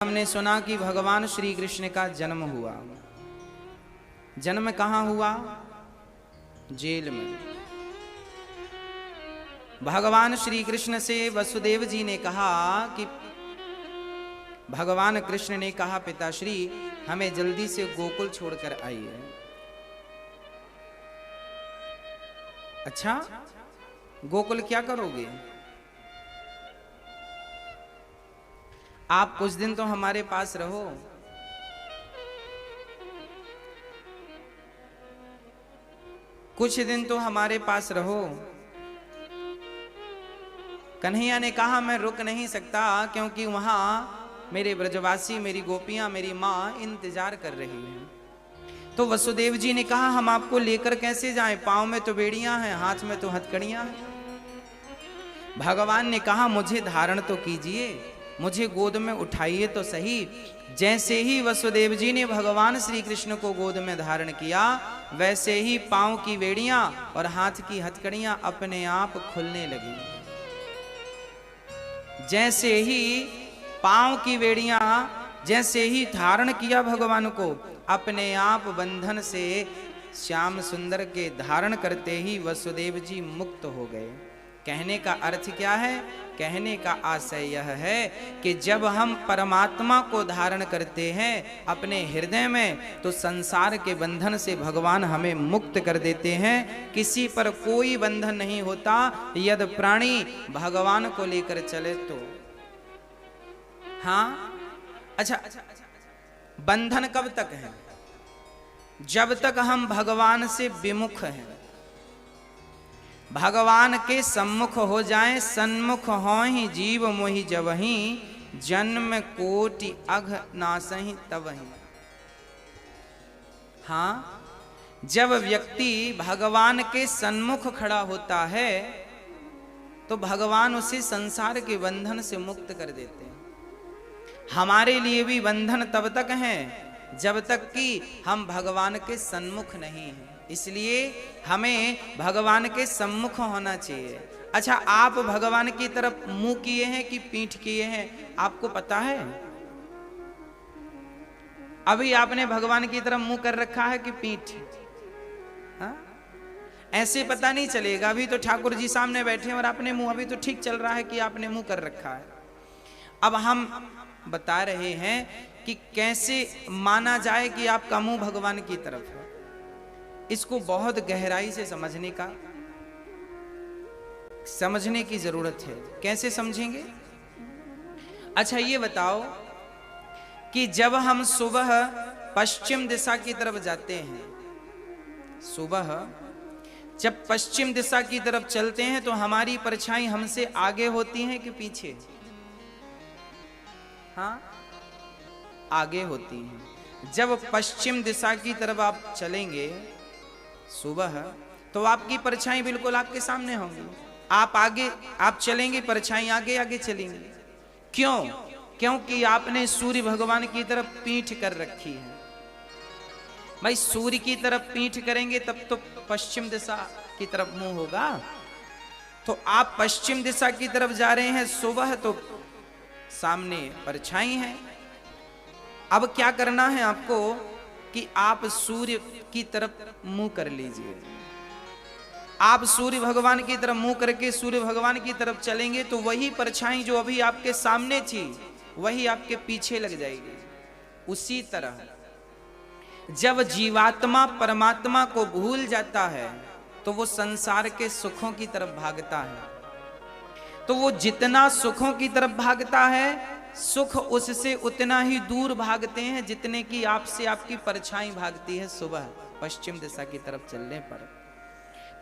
हमने सुना कि भगवान श्री कृष्ण का जन्म हुआ। जन्म कहाँ हुआ? जेल में। भगवान श्री कृष्ण से वसुदेव जी ने कहा कि भगवान कृष्ण ने कहा, पिताश्री हमें जल्दी से गोकुल छोड़कर आइए। अच्छा, गोकुल क्या करोगे? आप कुछ दिन तो हमारे पास रहो। कुछ दिन तो हमारे पास रहो। कन्हैया ने कहा, मैं रुक नहीं सकता, क्योंकि वहां मेरे ब्रजवासी, मेरी गोपियां, मेरी मां इंतजार कर रही हैं। तो वसुदेव जी ने कहा, हम आपको लेकर कैसे जाएं? पांव में तो बेड़ियां हैं, हाथ में तो हथकड़ियां हैं। भगवान ने कहा, मुझे धारण तो कीजिए, मुझे गोद में उठाइए तो सही। जैसे ही वसुदेव जी ने भगवान श्री कृष्ण को गोद में धारण किया, वैसे ही पांव की बेड़ियां और हाथ की हथकड़ियां अपने आप खुलने लगी। जैसे ही पांव की बेड़ियां, जैसे ही धारण किया भगवान को, अपने आप बंधन से श्याम सुंदर के धारण करते ही वसुदेव जी मुक्त हो गए। कहने का अर्थ क्या है? कहने का आशय यह है कि जब हम परमात्मा को धारण करते हैं अपने हृदय में, तो संसार के बंधन से भगवान हमें मुक्त कर देते हैं। किसी पर कोई बंधन नहीं होता यदि प्राणी भगवान को लेकर चले तो। हाँ, अच्छा, बंधन कब तक है? जब तक हम भगवान से विमुख हैं। भगवान के सम्मुख हो जाएं, सन्मुख होहि जीव मोहि जबहि, जन्म कोटि अघ नासहि तबहि। हाँ, जब व्यक्ति भगवान के सन्मुख खड़ा होता है तो भगवान उसे संसार के बंधन से मुक्त कर देते हैं। हमारे लिए भी बंधन तब तक है जब तक कि हम भगवान के सन्मुख नहीं हैं। इसलिए हमें भगवान के सम्मुख होना चाहिए। अच्छा, आप भगवान की तरफ मुंह किए हैं कि पीठ किए हैं, आपको पता है? अभी आपने भगवान की तरफ मुंह कर रखा है कि पीठ? हाँ? ऐसे पता नहीं चलेगा। अभी तो ठाकुर जी सामने बैठे और आपने मुंह, अभी तो ठीक चल रहा है कि आपने मुंह कर रखा है। अब हम बता रहे हैं कि कैसे माना जाए कि आपका मुंह भगवान की तरफ है। इसको बहुत गहराई से समझने की जरूरत है। कैसे समझेंगे? अच्छा, ये बताओ कि जब हम सुबह पश्चिम दिशा की तरफ जाते हैं, सुबह जब पश्चिम दिशा की तरफ चलते हैं तो हमारी परछाई हमसे आगे होती है कि पीछे? हाँ, आगे होती है। जब पश्चिम दिशा की तरफ आप चलेंगे सुबह, तो आपकी परछाई बिल्कुल आपके सामने होंगी। आप चलेंगे, परछाई आगे आगे चलेंगी। क्यों? क्योंकि आपने सूर्य भगवान की तरफ पीठ कर रखी है। भाई, सूर्य की तरफ पीठ करेंगे तब तो पश्चिम दिशा की तरफ मुंह होगा। तो आप पश्चिम दिशा की तरफ जा रहे हैं सुबह, तो सामने परछाई है। अब क्या करना है आपको कि आप सूर्य की तरफ मुंह कर लीजिए। आप सूर्य भगवान की तरफ मुंह करके सूर्य भगवान की तरफ चलेंगे तो वही परछाई जो अभी आपके सामने थी वही आपके पीछे लग जाएगी। उसी तरह जब जीवात्मा परमात्मा को भूल जाता है तो वो संसार के सुखों की तरफ भागता है। तो वो जितना सुखों की तरफ भागता है, सुख उससे उतना ही दूर भागते हैं जितने की आपसे आपकी परछाई भागती है सुबह पश्चिम दिशा की तरफ चलने पर।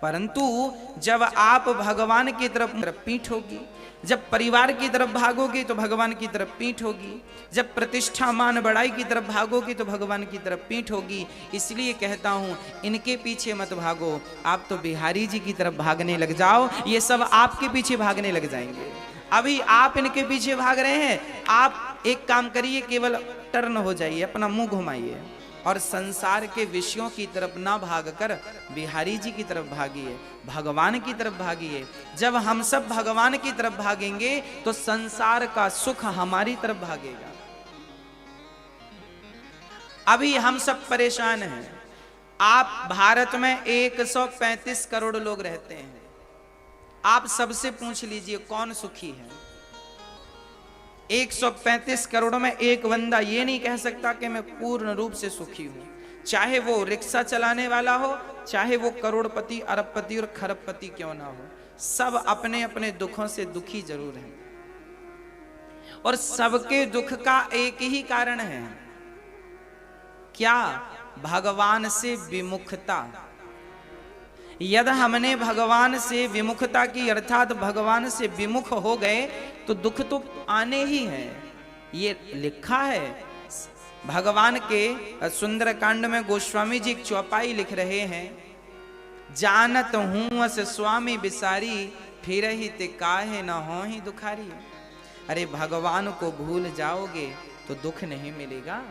परंतु जब आप भगवान की तरफ पीठ होगी, जब परिवार की तरफ भागोगे तो भगवान की तरफ पीठ होगी, जब प्रतिष्ठा मान बड़ाई की तरफ भागोगे तो भगवान की तरफ पीठ होगी। इसलिए कहता हूं, इनके पीछे मत भागो, आप तो बिहारी जी की तरफ भागने लग जाओ। ये सब आपके पीछे भागने लग जाएंगे। अभी आप इनके पीछे भाग रहे हैं। आप एक काम करिए, केवल टर्न हो जाइए, अपना मुंह घुमाइए और संसार के विषयों की तरफ ना भागकर बिहारी जी की तरफ भागिए, भगवान की तरफ भागिए। जब हम सब भगवान की तरफ भागेंगे तो संसार का सुख हमारी तरफ भागेगा। अभी हम सब परेशान हैं। आप भारत में 135 करोड़ लोग रहते हैं। आप सबसे पूछ लीजिए कौन सुखी है। 135 करोड़ में एक बंदा ये नहीं कह सकता कि मैं पूर्ण रूप से सुखी हूं। चाहे वो रिक्शा चलाने वाला हो, चाहे वो करोड़पति, अरबपति और खरबपति क्यों ना हो, सब अपने अपने दुखों से दुखी जरूर हैं। और सबके दुख का एक ही कारण है, क्या? भगवान से विमुखता। यदि हमने भगवान से विमुखता की, अर्थात भगवान से विमुख हो गए, तो दुख तो आने ही है। ये लिखा है भगवान के सुंदरकांड में। गोस्वामी जी एक चौपाई लिख रहे हैं, जानत हूं अस स्वामी बिसारी, फिर ही ते काहे न हो ही दुखारी। अरे भगवान को भूल जाओगे तो दुख नहीं मिलेगा।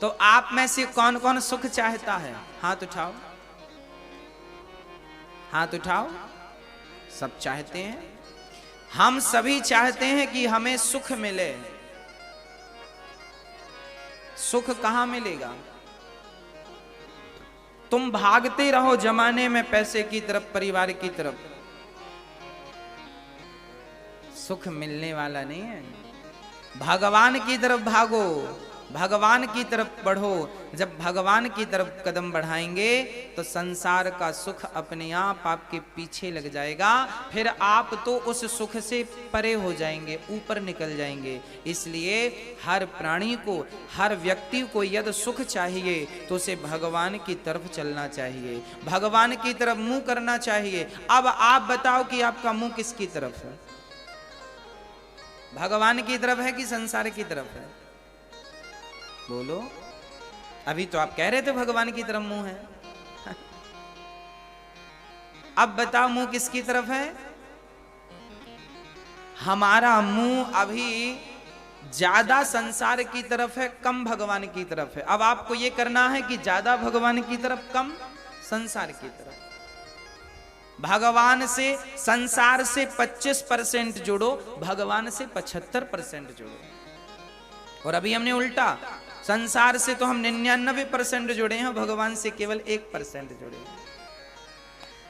तो आप में से कौन कौन सुख चाहता है? हाथ उठाओ, हाथ उठाओ। सब चाहते हैं। हम सभी चाहते हैं कि हमें सुख मिले। सुख कहां मिलेगा? तुम भागते रहो जमाने में पैसे की तरफ, परिवार की तरफ, सुख मिलने वाला नहीं है। भगवान की तरफ भागो, भगवान की तरफ बढ़ो। जब भगवान की तरफ कदम बढ़ाएंगे तो संसार का सुख अपने आप आपके पीछे लग जाएगा। फिर आप तो उस सुख से परे हो जाएंगे, ऊपर निकल जाएंगे। इसलिए हर प्राणी को, हर व्यक्ति को यदि सुख चाहिए तो उसे भगवान की तरफ चलना चाहिए, भगवान की तरफ मुंह करना चाहिए। अब आप बताओ कि आपका मुंह किसकी तरफ है? भगवान की तरफ है कि संसार की तरफ है? बोलो। अभी तो आप कह रहे थे भगवान की तरफ मुंह है। अब बताओ मुंह किसकी तरफ है? हमारा मुंह अभी ज्यादा संसार की तरफ है, कम भगवान की तरफ है। अब आपको यह करना है कि ज्यादा भगवान की तरफ, कम संसार की तरफ। भगवान से, संसार से 25% जोड़ो, भगवान से 75% जोड़ो। और अभी हमने उल्टा, संसार से तो हम 99% जुड़े हैं, भगवान से केवल 1% जुड़े हैं।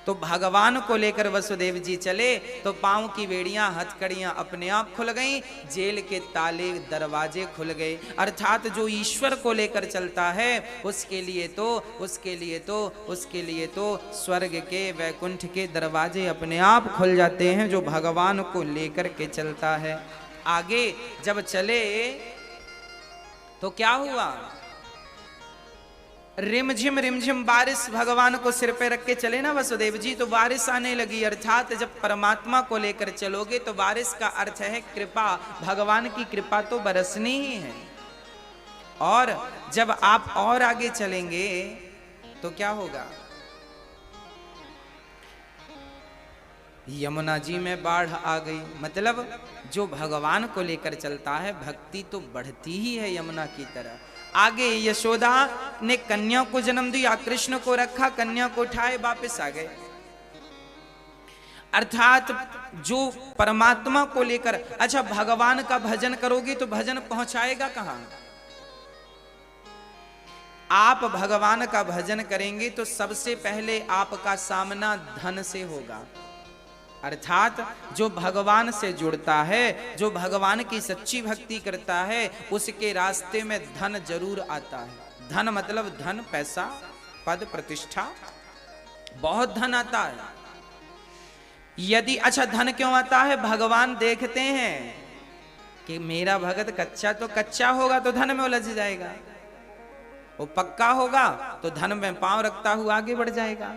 तो भगवान को लेकर वसुदेव जी चले तो पांव की बेड़ियां, हथकड़ियां अपने आप खुल गईं, जेल के ताले, दरवाजे खुल गए। अर्थात जो ईश्वर को लेकर चलता है उसके लिए तो स्वर्ग के, वैकुंठ के दरवाजे अपने आप खुल जाते हैं, जो भगवान को लेकर के चलता है। आगे जब चले तो क्या हुआ? रिमझिम बारिश भगवान को सिर पे रख के चले ना वसुदेव जी, तो बारिश आने लगी। अर्थात जब परमात्मा को लेकर चलोगे तो बारिश का अर्थ है कृपा। भगवान की कृपा तो बरसनी ही है। और जब आप और आगे चलेंगे तो क्या होगा? यमुना जी में बाढ़ आ गई। मतलब जो भगवान को लेकर चलता है, भक्ति तो बढ़ती ही है यमुना की तरह। आगे यशोदा ने कन्या को जन्म दिया, कृष्ण को रखा, कन्या को उठाए, वापस आ गए। अर्थात जो परमात्मा को लेकर, अच्छा भगवान का भजन करोगे तो भजन पहुंचाएगा कहां? आप भगवान का भजन करेंगे तो सबसे पहले आपका सामना धन से होगा। अर्थात जो भगवान से जुड़ता है, जो भगवान की सच्ची भक्ति करता है, उसके रास्ते में धन जरूर आता है। धन मतलब धन, पैसा, पद, प्रतिष्ठा, बहुत धन आता है। यदि, अच्छा धन क्यों आता है? भगवान देखते हैं कि मेरा भगत कच्चा तो कच्चा होगा तो धन में उलझ जाएगा, वो पक्का होगा तो धन में पांव रखता हुआ आगे बढ़ जाएगा।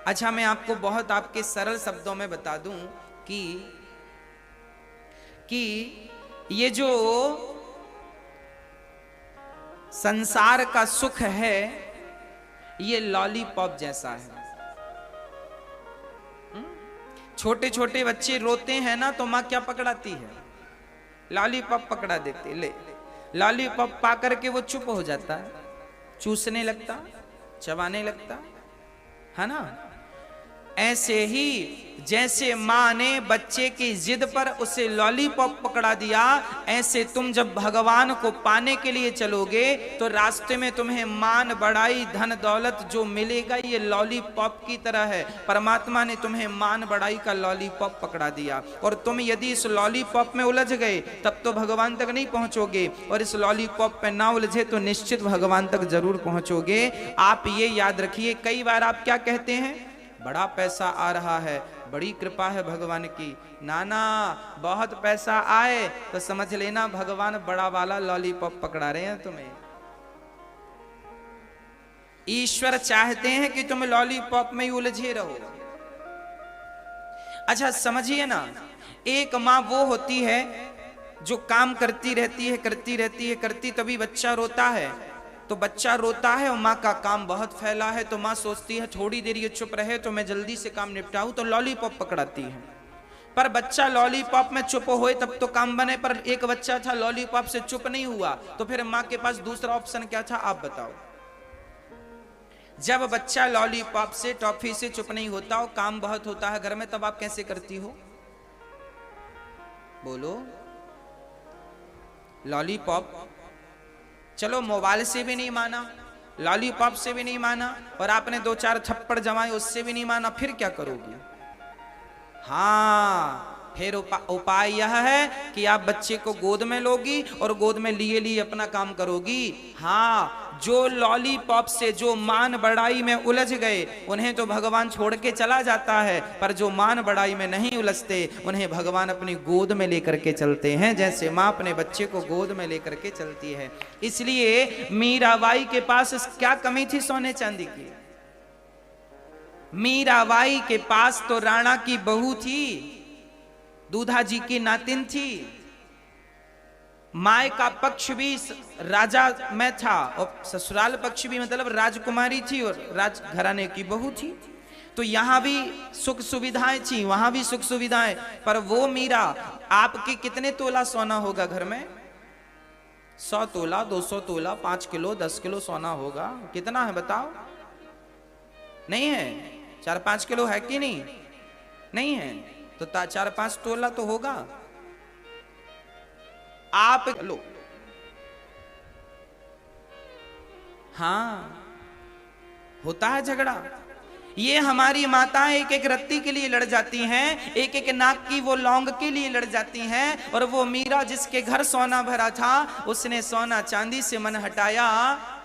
अच्छा मैं आपको बहुत आपके सरल शब्दों में बता दूं कि ये जो संसार का सुख है ये लॉलीपॉप जैसा है। छोटे छोटे बच्चे रोते हैं ना तो माँ क्या पकड़ाती है? लॉलीपॉप पकड़ा देती। ले लॉलीपॉप पा करके वो चुप हो जाता है, चूसने लगता, चबाने लगता है ना। ऐसे ही जैसे माँ ने बच्चे की जिद पर उसे लॉलीपॉप पकड़ा दिया, ऐसे तुम जब भगवान को पाने के लिए चलोगे तो रास्ते में तुम्हें मान बढ़ाई धन दौलत जो मिलेगा ये लॉलीपॉप की तरह है। परमात्मा ने तुम्हें मान बढ़ाई का लॉलीपॉप पकड़ा दिया और तुम यदि इस लॉलीपॉप में उलझ गए तब तो भगवान तक नहीं पहुंचोगे, और इस लॉलीपॉप पे ना उलझे तो निश्चित भगवान तक जरूर पहुंचोगे। आप ये याद रखिए, कई बार आप क्या कहते हैं, बड़ा पैसा आ रहा है, बड़ी कृपा है भगवान की। नाना बहुत पैसा आए तो समझ लेना भगवान बड़ा वाला लॉलीपॉप पकड़ा रहे हैं तुम्हें। ईश्वर चाहते हैं कि तुम लॉलीपॉप में ही उलझे रहो। अच्छा समझिए ना, एक माँ वो होती है जो काम करती रहती है करती तभी बच्चा रोता है, तो बच्चा रोता है और माँ का काम बहुत फैला है तो माँ सोचती है थोड़ी देर ये चुप रहे तो मैं जल्दी से काम निपटाऊं, तो लॉलीपॉप पकड़ाती है। पर बच्चा लॉलीपॉप में चुप होए तब तो काम बने, पर एक बच्चा था लॉलीपॉप से चुप नहीं हुआ, तो फिर माँ के पास दूसरा ऑप्शन क्या था आप बताओ। जब बच्चा लॉलीपॉप से टॉफी से चुप नहीं होता और काम बहुत होता है घर में, तब आप कैसे करती हो बोलो। लॉलीपॉप, चलो मोबाइल से भी नहीं माना, लॉलीपॉप से भी नहीं माना, और आपने 2-4 थप्पड़ जमाए उससे भी नहीं माना, फिर क्या करोगी। हाँ फिर उपाय यह है कि आप बच्चे को गोद में लोगी और गोद में लिए लिए अपना काम करोगी। हाँ जो लॉलीपॉप से जो मान बढ़ाई में उलझ गए उन्हें तो भगवान छोड़ के चला जाता है, पर जो मान बढ़ाई में नहीं उलझते उन्हें भगवान अपनी गोद में लेकर के चलते हैं, जैसे माँ अपने बच्चे को गोद में लेकर के चलती है। इसलिए मीराबाई के पास क्या कमी थी सोने चांदी की। मीराबाई के पास तो राणा की बहू थी, दूधा जी की नातिन थी, माय का पक्ष भी राजा में था और ससुराल पक्ष भी मतलब राजकुमारी थी और राजघराने की बहू थी, तो यहां भी सुख सुविधाएं थी वहां भी सुख सुविधाएं। पर वो मीरा, आपके कितने तोला सोना होगा घर में, 100 तोला 200 तोला 5 किलो 10 किलो सोना होगा, कितना है बताओ। नहीं है, 4-5 किलो है कि नहीं, नहीं है तो 4-5 तोला तो होगा। आप लो, हाँ होता है झगड़ा। ये हमारी माताएं एक एक रत्ती के लिए लड़ जाती हैं, एक एक नाक की वो लौंग के लिए लड़ जाती हैं, और वो मीरा जिसके घर सोना भरा था उसने सोना चांदी से मन हटाया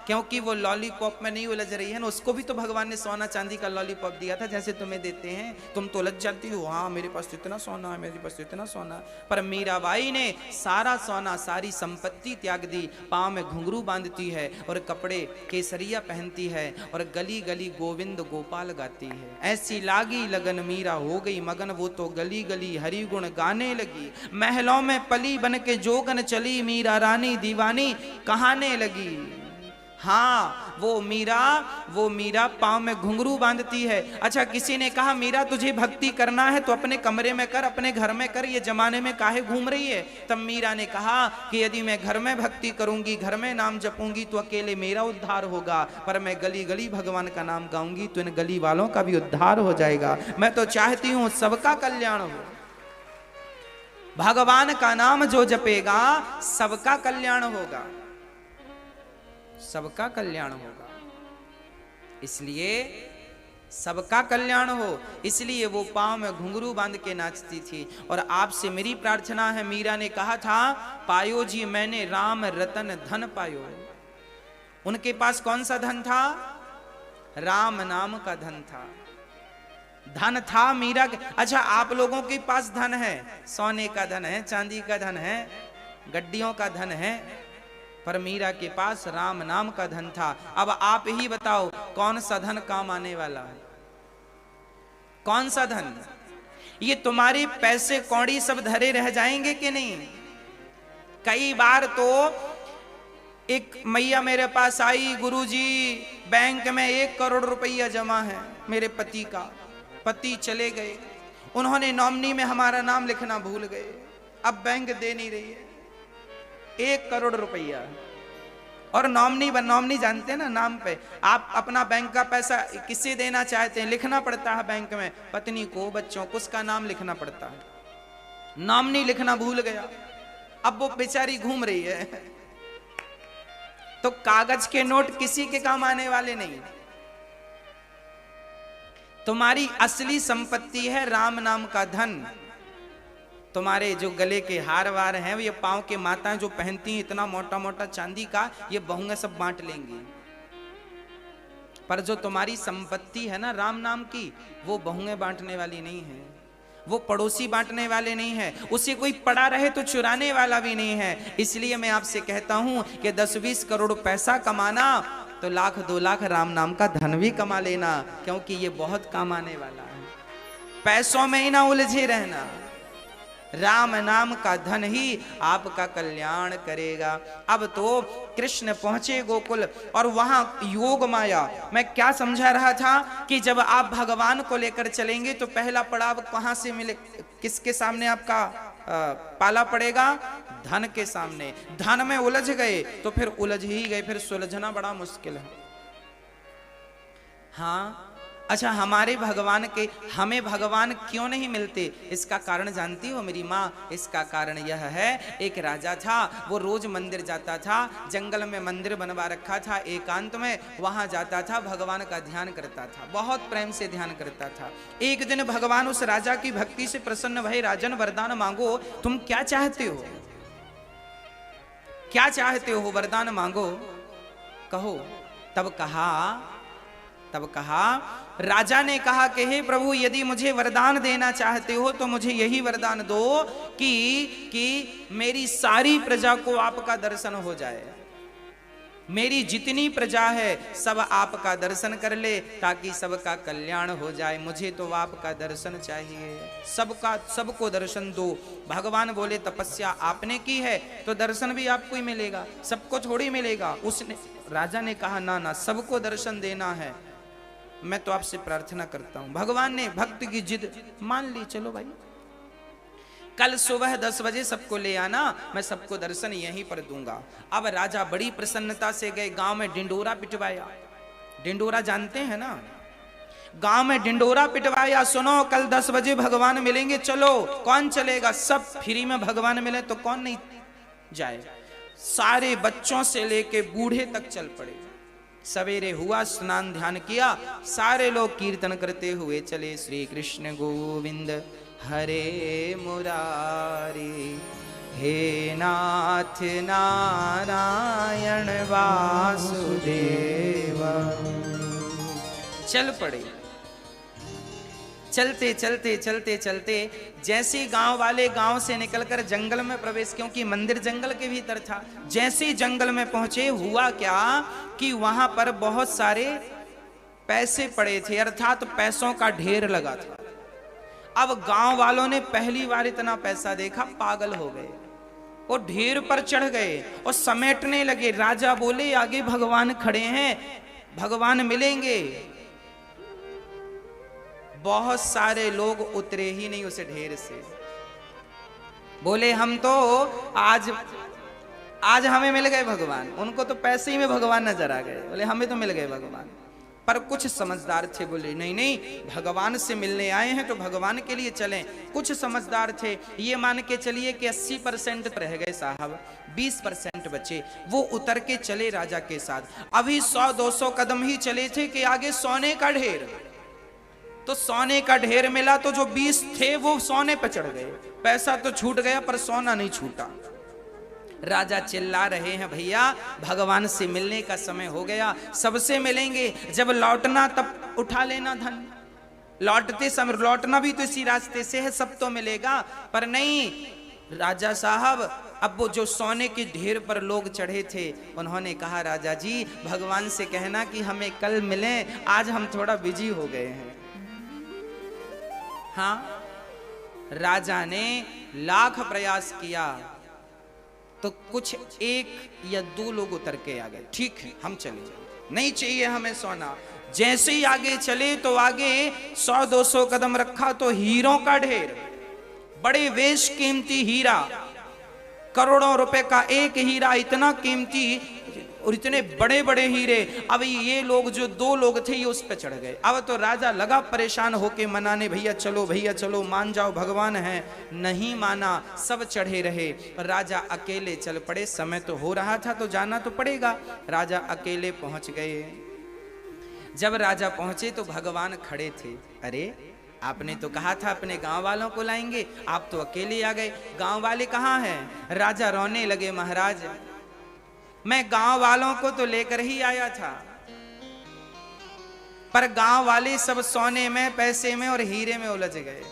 क्योंकि वो लॉलीपॉप में नहीं उलझ रही है ना। उसको भी तो भगवान ने सोना चांदी का लॉलीपॉप दिया था जैसे तुम्हें देते हैं, तुम तो उलझ जाती हो, हाँ मेरे पास तो इतना सोना है, मेरे पास तो इतना सोना। पर मीराबाई ने सारा सोना सारी संपत्ति त्याग दी, पाँव में घुंघरू बांधती है और कपड़े केसरिया पहनती है और गली गली गोविंद गोपाल गाती है। ऐसी लागी लगन मीरा हो गई मगन, वो तो गली गली हरि गुण गाने लगी। महलों में पली बन के जोगन चली, मीरा रानी दीवानी कहाने लगी। हाँ वो मीरा पाँव में घुंघरू बांधती है। अच्छा किसी ने कहा मीरा तुझे भक्ति करना है तो अपने कमरे में कर, अपने घर में कर, ये जमाने में काहे घूम रही है। तब मीरा ने कहा कि यदि मैं घर में भक्ति करूंगी, घर में नाम जपूंगी तो अकेले मेरा उद्धार होगा, पर मैं गली गली भगवान का नाम गाऊंगी तो इन गली वालों का भी उद्धार हो जाएगा। मैं तो चाहती हूं सबका कल्याण हो। भगवान का नाम जो जपेगा सबका कल्याण होगा, सबका कल्याण होगा। इसलिए सबका कल्याण हो, इसलिए वो पांव में घुंघरू बांध के नाचती थी। और आपसे मेरी प्रार्थना है, मीरा ने कहा था पायो जी मैंने राम रतन धन पायो। उनके पास कौन सा धन था, राम नाम का धन था, धन था मीरा के। अच्छा आप लोगों के पास धन है, सोने का धन है, चांदी का धन है, गड्डियों का धन है, पर मीरा के पास राम नाम का धन था। अब आप ही बताओ कौन सा धन काम आने वाला है, कौन सा धन। ये तुम्हारे पैसे कौड़ी सब धरे रह जाएंगे कि नहीं। कई बार तो एक मैया मेरे पास आई, गुरुजी बैंक में 1 करोड़ रुपया जमा है मेरे पति का, पति चले गए, उन्होंने नॉमिनी में हमारा नाम लिखना भूल गए, अब बैंक दे नहीं रही है, 1 करोड़ रुपया। और नॉमिनी जानते हैं ना, नाम पे आप अपना बैंक का पैसा किसे देना चाहते हैं, लिखना पड़ता है बैंक में, पत्नी को, बच्चों को, उसका नाम लिखना पड़ता है। नॉमिनी लिखना भूल गया, अब वो बेचारी घूम रही है। तो कागज के नोट किसी के काम आने वाले नहीं। तुम्हारी असली संपत्ति है राम नाम का धन। तुम्हारे जो गले के हार वार हैं, ये पांव के माताएं जो पहनती हैं इतना मोटा मोटा चांदी का, ये बहुएं सब बांट लेंगी। पर जो तुम्हारी संपत्ति है ना राम नाम की, वो बहुएं बांटने वाली नहीं है, वो पड़ोसी बांटने वाले नहीं है, उसे कोई पड़ा रहे तो चुराने वाला भी नहीं है। इसलिए मैं आपसे कहता हूं कि 10-20 करोड़ पैसा कमाना तो 1-2 लाख राम नाम का धन भी कमा लेना, क्योंकि ये बहुत काम आने वाला है। पैसों में ही ना उलझे रहना, राम नाम का धन ही आपका कल्याण करेगा। अब तो कृष्ण पहुंचे गोकुल और वहां योग माया। मैं क्या समझा रहा था कि जब आप भगवान को लेकर चलेंगे तो पहला पड़ाव कहां से मिले, किसके सामने आपका पाला पड़ेगा? धन के सामने। धन में उलझ गए तो फिर उलझ ही गए, फिर सुलझना बड़ा मुश्किल है। हाँ, अच्छा, हमारे भगवान के, हमें भगवान क्यों नहीं मिलते, इसका कारण जानती हो मेरी माँ? इसका कारण यह है, एक राजा था, वो रोज मंदिर जाता था, जंगल में मंदिर बनवा रखा था एकांत में, वहां जाता था, भगवान का ध्यान करता था, बहुत प्रेम से ध्यान करता था। एक दिन भगवान उस राजा की भक्ति से प्रसन्न भये, राजन वरदान मांगो, तुम क्या चाहते हो, क्या चाहते हो, वरदान मांगो, कहो। तब कहा राजा ने कहा कि हे प्रभु, यदि मुझे वरदान देना चाहते हो तो मुझे यही वरदान दो कि मेरी सारी प्रजा को आपका दर्शन हो जाए, मेरी जितनी प्रजा है सब आपका दर्शन कर ले, ताकि सबका कल्याण हो जाए। मुझे तो आपका दर्शन चाहिए, सबको दर्शन दो। भगवान बोले तपस्या आपने की है तो दर्शन भी आपको ही मिलेगा, सबको थोड़ी मिलेगा। राजा ने कहा ना ना, सबको दर्शन देना है, मैं तो आपसे प्रार्थना करता हूं। भगवान ने भक्त की जिद मान ली, चलो भाई कल सुबह 10 बजे सबको ले आना, मैं सबको दर्शन यहीं पर दूंगा। अब राजा बड़ी प्रसन्नता से गए, गांव में डिंडोरा पिटवाया। डिंडोरा जानते हैं ना, गांव में डिंडोरा पिटवाया, सुनो कल 10 बजे भगवान मिलेंगे, चलो। कौन चलेगा? सब फ्री में भगवान मिले तो कौन नहीं जाए। सारे बच्चों से लेके बूढ़े तक चल पड़े। सवेरे हुआ, स्नान ध्यान किया, सारे लोग कीर्तन करते हुए चले, श्री कृष्ण गोविंद हरे मुरारी, हे नाथ नारायण वासुदेव। चल पड़े। चलते चलते चलते चलते जैसे गांव वाले गांव से निकलकर जंगल में प्रवेश, क्योंकि मंदिर जंगल के भीतर था, जैसे जंगल में पहुंचे, हुआ क्या कि वहां पर बहुत सारे पैसे पड़े थे, अर्थात पैसों का ढेर लगा था। अब गांव वालों ने पहली बार इतना पैसा देखा, पागल हो गए, वो ढेर पर चढ़ गए और समेटने लगे। राजा बोले आगे भगवान खड़े हैं, भगवान मिलेंगे। बहुत सारे लोग उतरे ही नहीं उस ढेर से, बोले हम तो आज हमें मिल गए भगवान। उनको तो पैसे ही में भगवान नजर आ गए, बोले हमें तो मिल गए भगवान। पर कुछ समझदार थे, बोले नहीं नहीं, भगवान से मिलने आए हैं तो भगवान के लिए चलें। कुछ समझदार थे, ये मान के चलिए कि 80% रह गए साहब, 20% बचे, वो उतर के चले राजा के साथ। अभी 100-200 कदम ही चले थे कि आगे सोने का ढेर, तो सोने का ढेर मिला, तो जो 20 थे वो सोने पर चढ़ गए। पैसा तो छूट गया पर सोना नहीं छूटा। राजा चिल्ला रहे हैं, भैया भगवान से मिलने का समय हो गया, सबसे मिलेंगे, जब लौटना तब उठा लेना धन। लौटते समय, लौटना भी तो इसी रास्ते से है, सब तो मिलेगा। पर नहीं राजा साहब, अब वो जो सोने के ढेर पर लोग चढ़े थे, उन्होंने कहा राजा जी भगवान से कहना कि हमें कल मिलें, आज हम थोड़ा बिजी हो गए हैं। हाँ, राजा ने लाख प्रयास किया तो कुछ 1 या 2 लोग उतर के आ गए, ठीक है हम चले, नहीं चाहिए हमें सोना। जैसे ही आगे चले तो आगे 100-200 कदम रखा तो हीरों का ढेर, बड़े बेश कीमती हीरा, करोड़ों रुपए का एक हीरा, इतना कीमती, और इतने बड़े बड़े हीरे। अब ये लोग जो 2 लोग थे ये उस पर चढ़ गए। अब तो राजा लगा परेशान होके मनाने, भैया चलो मान जाओ, भगवान है। नहीं माना, सब चढ़े रहे। राजा अकेले चल पड़े। समय तो हो रहा था तो जाना तो पड़ेगा। राजा अकेले पहुंच गए। जब राजा पहुंचे तो भगवान खड़े थे। अरे आपने तो कहा था अपने गांव वालों को लाएंगे, आप तो अकेले आ गए। गांव वाले कहाँ हैं? राजा रोने लगे, महाराज मैं गांव वालों को तो लेकर ही आया था, पर गांव वाले सब सोने में, पैसे में और हीरे में उलझ गए।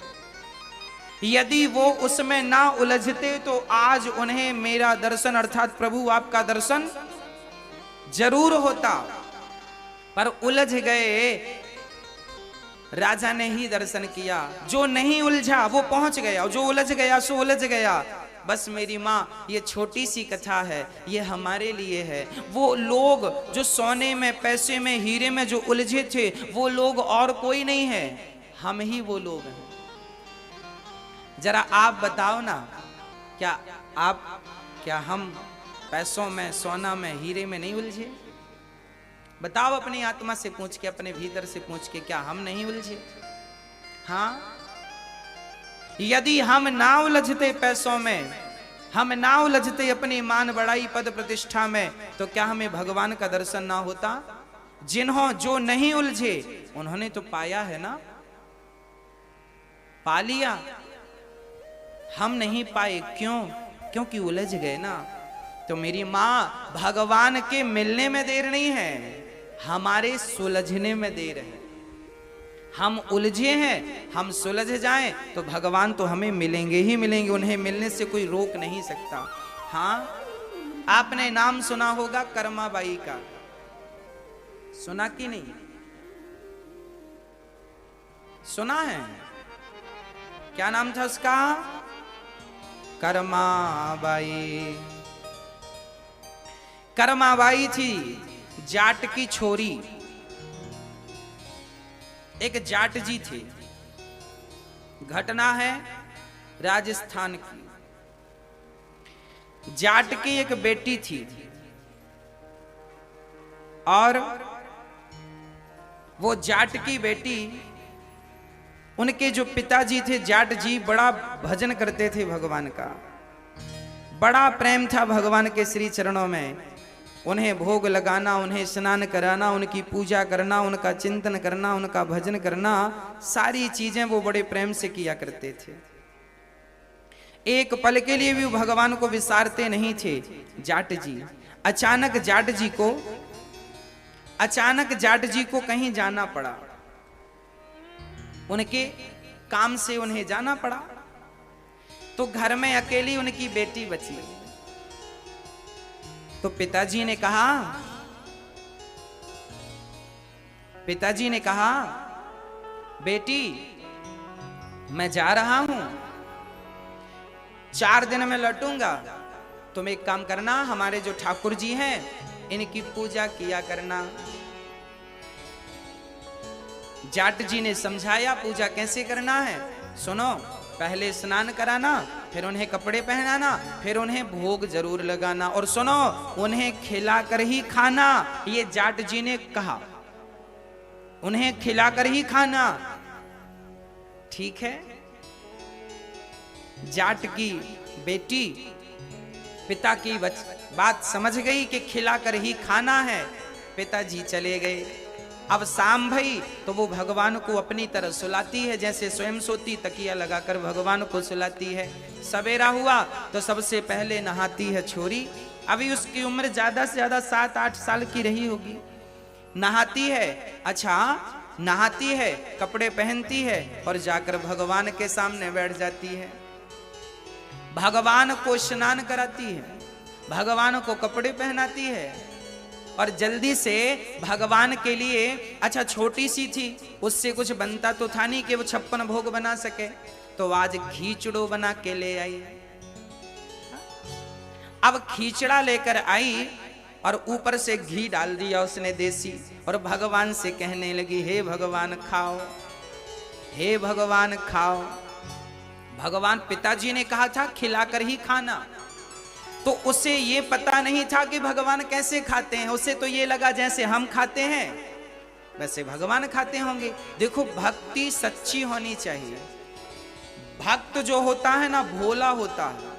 यदि वो उसमें ना उलझते तो आज उन्हें मेरा दर्शन अर्थात प्रभु आपका दर्शन जरूर होता, पर उलझ गए। राजा ने ही दर्शन किया। जो नहीं उलझा वो पहुंच गया, जो उलझ गया सो उलझ गया। बस मेरी माँ, ये छोटी सी कथा है, ये हमारे लिए है। वो लोग जो सोने में, पैसे में, हीरे में जो उलझे थे, वो लोग और कोई नहीं है, हम ही वो लोग हैं। जरा आप बताओ ना, क्या हम पैसों में, सोना में, हीरे में नहीं उलझे? बताओ अपनी आत्मा से पूछ के, अपने भीतर से पूछ के, क्या हम नहीं उलझे? हाँ, यदि हम ना उलझते पैसों में, हम ना उलझते अपनी मान बढ़ाई पद प्रतिष्ठा में, तो क्या हमें भगवान का दर्शन ना होता? जो नहीं उलझे उन्होंने तो पाया है ना, पा लिया। हम नहीं पाए, क्यों? क्योंकि उलझ गए ना। तो मेरी माँ, भगवान के मिलने में देर नहीं है, हमारे सुलझने में देर है। हम उलझे हैं, हम सुलझ जाएं तो भगवान तो हमें मिलेंगे ही मिलेंगे, उन्हें मिलने से कोई रोक नहीं सकता। हाँ, आपने नाम सुना होगा कर्माबाई का, सुना कि नहीं? सुना है? क्या नाम था उसका? कर्माबाई। कर्माबाई थी जाट की छोरी। एक जाट जी थे। घटना है राजस्थान की। जाट की एक बेटी थी और वो जाट की बेटी, उनके जो पिताजी थे जाट जी, बड़ा भजन करते थे भगवान का, बड़ा प्रेम था भगवान के श्री चरणों में। उन्हें भोग लगाना, उन्हें स्नान कराना, उनकी पूजा करना, उनका चिंतन करना, उनका भजन करना, सारी चीजें वो बड़े प्रेम से किया करते थे। एक पल के लिए भी भगवान को विसारते नहीं थे जाट जी। अचानक जाट जी को कहीं जाना पड़ा, उनके काम से उन्हें जाना पड़ा। तो घर में अकेली उनकी बेटी बची। तो पिताजी ने कहा, बेटी मैं जा रहा हूं, 4 दिन में लौटूंगा, तुम एक काम करना, हमारे जो ठाकुर जी हैं इनकी पूजा किया करना। जाट जी ने समझाया पूजा कैसे करना है। सुनो, पहले स्नान कराना, फिर उन्हें कपड़े पहनाना, फिर उन्हें भोग जरूर लगाना, और सुनो, उन्हें खिलाकर ही खाना। ये जाट जी ने कहा, उन्हें खिलाकर ही खाना। ठीक है। जाट की बेटी पिता की बात समझ गई कि खिलाकर ही खाना है। पिताजी चले गए। अब शाम भई तो वो भगवान को अपनी तरह सुलाती है, जैसे स्वयं सोती, तकिया लगाकर भगवान को सुलाती है। सवेरा हुआ तो सबसे पहले नहाती है छोरी। अभी उसकी उम्र ज्यादा से ज्यादा 7-8 साल की रही होगी। नहाती है, अच्छा नहाती है, कपड़े पहनती है और जाकर भगवान के सामने बैठ जाती है। भगवान को स्नान कराती है, भगवान को कपड़े पहनाती है और जल्दी से भगवान के लिए, अच्छा छोटी सी थी, उससे कुछ बनता तो था नहीं कि वो 56 भोग बना सके, तो आज खीचड़ो बना के ले आई। अब खीचड़ा लेकर आई और ऊपर से घी डाल दिया उसने देसी, और भगवान से कहने लगी, हे भगवान खाओ, हे भगवान खाओ। भगवान, पिताजी ने कहा था खिलाकर ही खाना, तो उसे ये पता नहीं था कि भगवान कैसे खाते हैं। उसे तो ये लगा जैसे हम खाते हैं वैसे भगवान खाते होंगे। देखो, भक्ति सच्ची होनी चाहिए। भक्त जो होता है ना, भोला होता है।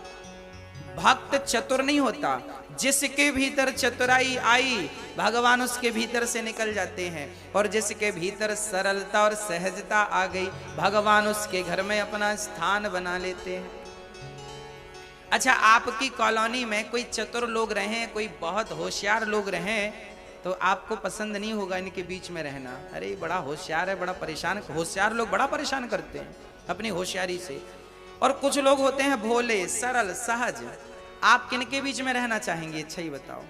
भक्त चतुर नहीं होता। जिसके भीतर चतुराई आई, भगवान उसके भीतर से निकल जाते हैं। और जिसके भीतर सरलता और सहजता आ गई, भगवान उसके घर में अपना स्थान बना लेते हैं। अच्छा, आपकी कॉलोनी में कोई चतुर लोग रहें, कोई बहुत होशियार लोग रहें, तो आपको पसंद नहीं होगा इनके बीच में रहना। अरे बड़ा होशियार है, बड़ा परेशान। होशियार लोग बड़ा परेशान करते हैं अपनी होशियारी से। और कुछ लोग होते हैं भोले, सरल, सहज। आप किनके बीच में रहना चाहेंगे? अच्छा ही बताओ।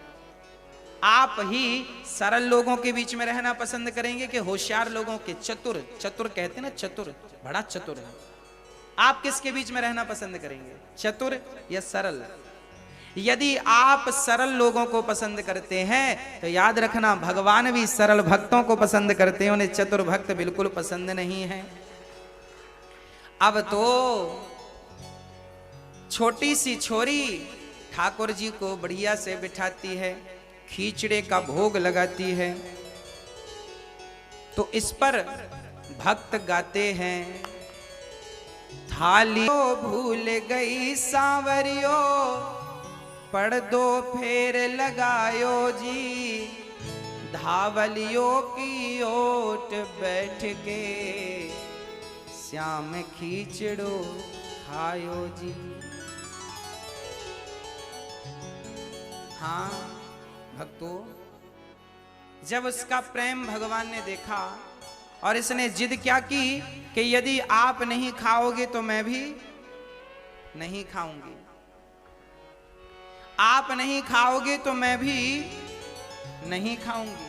आप ही सरल लोगों के बीच में रहना पसंद करेंगे कि होशियार लोगों के? चतुर, चतुर कहते हैं ना, चतुर, बड़ा चतुर है। आप किसके बीच में रहना पसंद करेंगे, चतुर या सरल? यदि आप सरल लोगों को पसंद करते हैं तो याद रखना, भगवान भी सरल भक्तों को पसंद करते हैं, उन्हें चतुर भक्त बिल्कुल पसंद नहीं है। अब तो छोटी सी छोरी ठाकुर जी को बढ़िया से बिठाती है, खींचड़े का भोग लगाती है। तो इस पर भक्त गाते हैं, थालियो भूल गई सांवरियो, पढ़ दो फेर लगायो जी, धावलियो की ओट बैठ के, श्याम खींचड़ो खायो जी। हाँ भक्तों, जब उसका प्रेम भगवान ने देखा और इसने जिद क्या की कि यदि आप नहीं खाओगे तो मैं भी नहीं खाऊंगी, आप नहीं खाओगे तो मैं भी नहीं खाऊंगी।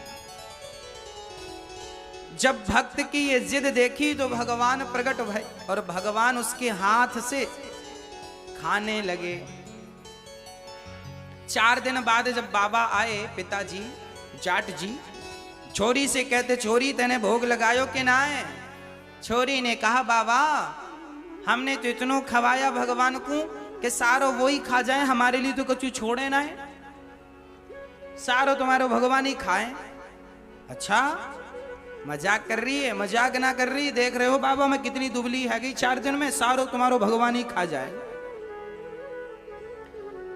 जब भक्त की ये जिद देखी तो भगवान प्रकट भय और भगवान उसके हाथ से खाने लगे। 4 दिन बाद जब बाबा आए, पिताजी जाट जी, छोरी से कहते, छोरी तेने भोग लगायो कि ना है? छोरी ने कहा, बाबा हमने तो इतनो खवाया भगवान को कि सारो वो ही खा जाए, हमारे लिए तो कुछ छोड़े ना है, सारो तुम्हारो भगवान ही खाए। अच्छा मजाक कर रही है? मजाक ना कर रही, देख रहे हो बाबा मैं कितनी दुबली है गई, 4 दिन में सारो तुम्हारो भगवान ही खा जाए।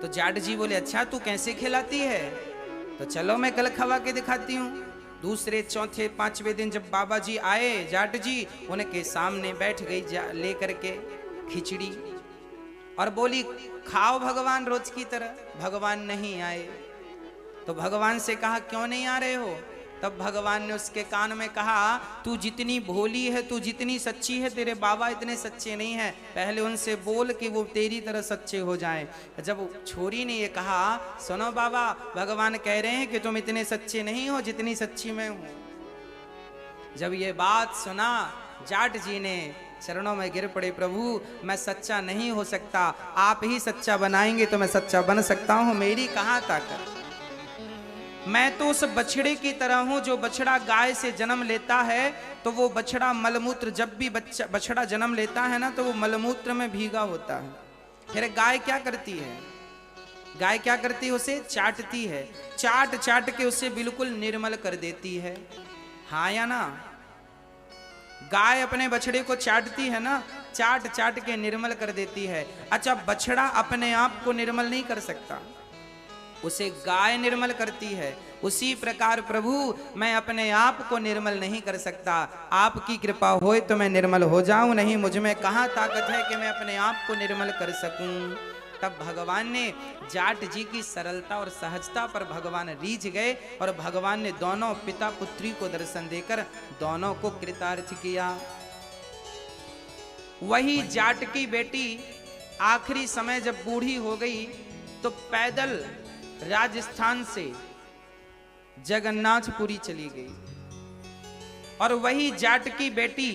तो जाट जी बोले, अच्छा तू कैसे खिलाती है? तो चलो मैं कल खवा के दिखाती हूँ। दूसरे, चौथे, 5वें दिन जब बाबा जी आए, जाट जी उनके सामने बैठ गई लेकर के खिचड़ी और बोली, खाओ भगवान रोज की तरह। भगवान नहीं आए। तो भगवान से कहा, क्यों नहीं आ रहे हो? तब भगवान ने उसके कान में कहा, तू जितनी भोली है, तू जितनी सच्ची है, तेरे बाबा इतने सच्चे नहीं हैं, पहले उनसे बोल कि वो तेरी तरह सच्चे हो जाएं। जब छोरी ने ये कहा, सुनो बाबा, भगवान कह रहे हैं कि तुम इतने सच्चे नहीं हो जितनी सच्ची मैं हूं। जब ये बात सुना, जाट जी ने चरणों में गिर पड़े, प्रभु मैं सच्चा नहीं हो सकता, आप ही सच्चा बनाएंगे तो मैं सच्चा बन सकता हूं, मेरी कहां ताकत। मैं तो उस बछड़े की तरह हूं, जो बछड़ा गाय से जन्म लेता है तो वो बछड़ा मलमूत्र, जब भी बछड़ा जन्म लेता है ना तो वो मलमूत्र में भीगा होता है। फिर गाय क्या करती है? गाय क्या करती है? उसे चाटती है, चाट चाट के उसे बिल्कुल निर्मल कर देती है। हाँ या ना? गाय अपने बछड़े को चाटती है ना, चाट चाट के निर्मल कर देती है। अच्छा, बछड़ा अपने आप को निर्मल नहीं कर सकता, उसे गाय निर्मल करती है। उसी प्रकार प्रभु मैं अपने आप को निर्मल नहीं कर सकता, आपकी कृपा होए तो मैं निर्मल हो जाऊं, नहीं मुझ में कहाँ ताकत है कि मैं अपने आप को निर्मल कर सकूं। तब भगवान ने जाट जी की सरलता और सहजता पर भगवान रीझ गए और भगवान ने दोनों पिता पुत्री को दर्शन देकर दोनों को कृतार्थ किया। वही जाट की बेटी आखिरी समय जब बूढ़ी हो गई तो पैदल राजस्थान से जगन्नाथपुरी चली गई और वही जाट की बेटी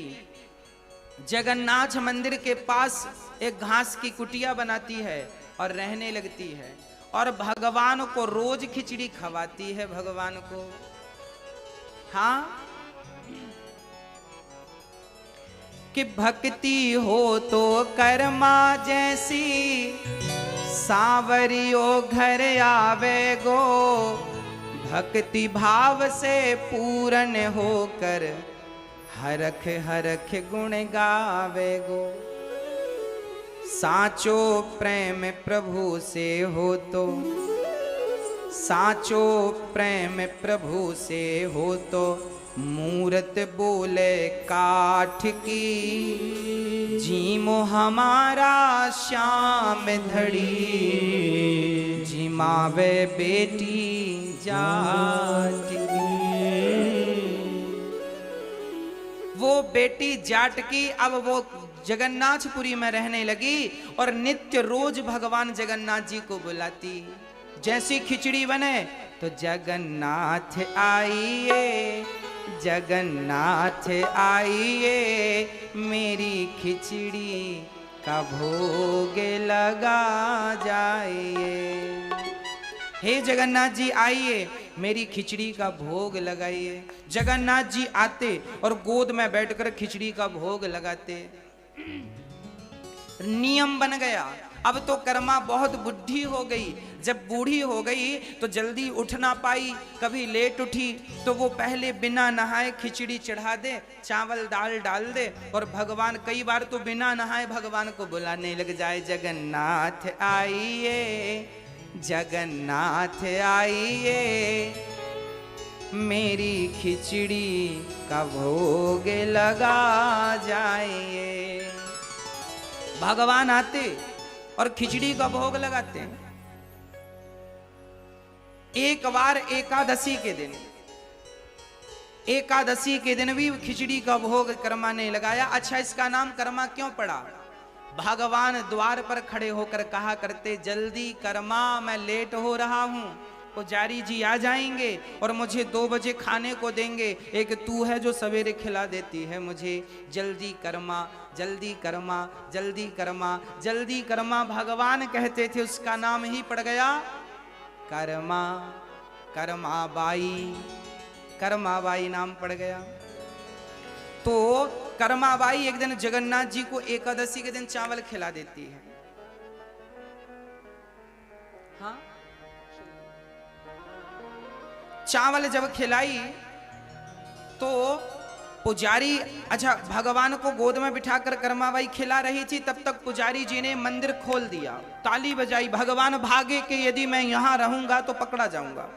जगन्नाथ मंदिर के पास एक घास की कुटिया बनाती है और रहने लगती है और भगवान को रोज खिचड़ी खवाती है। भगवान को, हाँ, कि भक्ति हो तो कर्मा जैसी, सांवरियो घर आवे गो, भक्ति भाव से पूर्ण होकर हरख हरख गुण गावे गो। साचो प्रेम प्रभु से हो तो, साचो प्रेम प्रभु से हो तो, मूरत बोले काठ की, जीमो हमारा श्याम धड़ी, जिमावे बेटी जाट की। वो बेटी जाट की अब वो जगन्नाथपुरी में रहने लगी और नित्य रोज भगवान जगन्नाथ जी को बुलाती। जैसी खिचड़ी बने तो जगन्नाथ आइए, जगन्नाथ आइए, मेरी खिचड़ी का भोग लगा जाइए। हे जगन्नाथ जी आइए, मेरी खिचड़ी का भोग लगाइए। जगन्नाथ जी आते और गोद में बैठकर खिचड़ी का भोग लगाते। नियम बन गया। अब तो कर्मा बहुत बुढ़ी हो गई। जब बूढ़ी हो गई तो जल्दी उठ ना पाई, कभी लेट उठी तो वो पहले बिना नहाए खिचड़ी चढ़ा दे, चावल दाल डाल दे और भगवान कई बार तो बिना नहाए भगवान को बुलाने लग जाए। जगन्नाथ आइए, जगन्नाथ आइए, मेरी खिचड़ी का भोग लगा जाइए। भगवान आते और खिचड़ी का भोग लगाते हैं। एक बार एकादशी के दिन, एकादशी के दिन भी खिचड़ी का भोग कर्मा ने लगाया। अच्छा, इसका नाम कर्मा क्यों पड़ा? भगवान द्वार पर खड़े होकर कहा करते, जल्दी कर्मा, मैं लेट हो रहा हूं, पुजारी जी आ जाएंगे और मुझे 2 बजे खाने को देंगे। एक तू है जो सवेरे खिला देती है मुझे, जल्दी कर्मा, जल्दी कर्मा, जल्दी कर्मा, जल्दी कर्मा। भगवान कहते थे, उसका नाम ही पड़ गया कर्मा। कर्मा बाई, कर्मा बाई नाम पड़ गया। तो कर्मा बाई एक दिन जगन्नाथ जी को एकादशी के दिन चावल खिला देती है। हाँ, चावल जब खिलाई तो पुजारी, अच्छा, भगवान को गोद में बिठाकर कर्माबाई खिला रही थी, तब तक पुजारी जी ने मंदिर खोल दिया, ताली बजाई। भगवान भागे कि यदि मैं यहां रहूंगा तो पकड़ा जाऊंगा,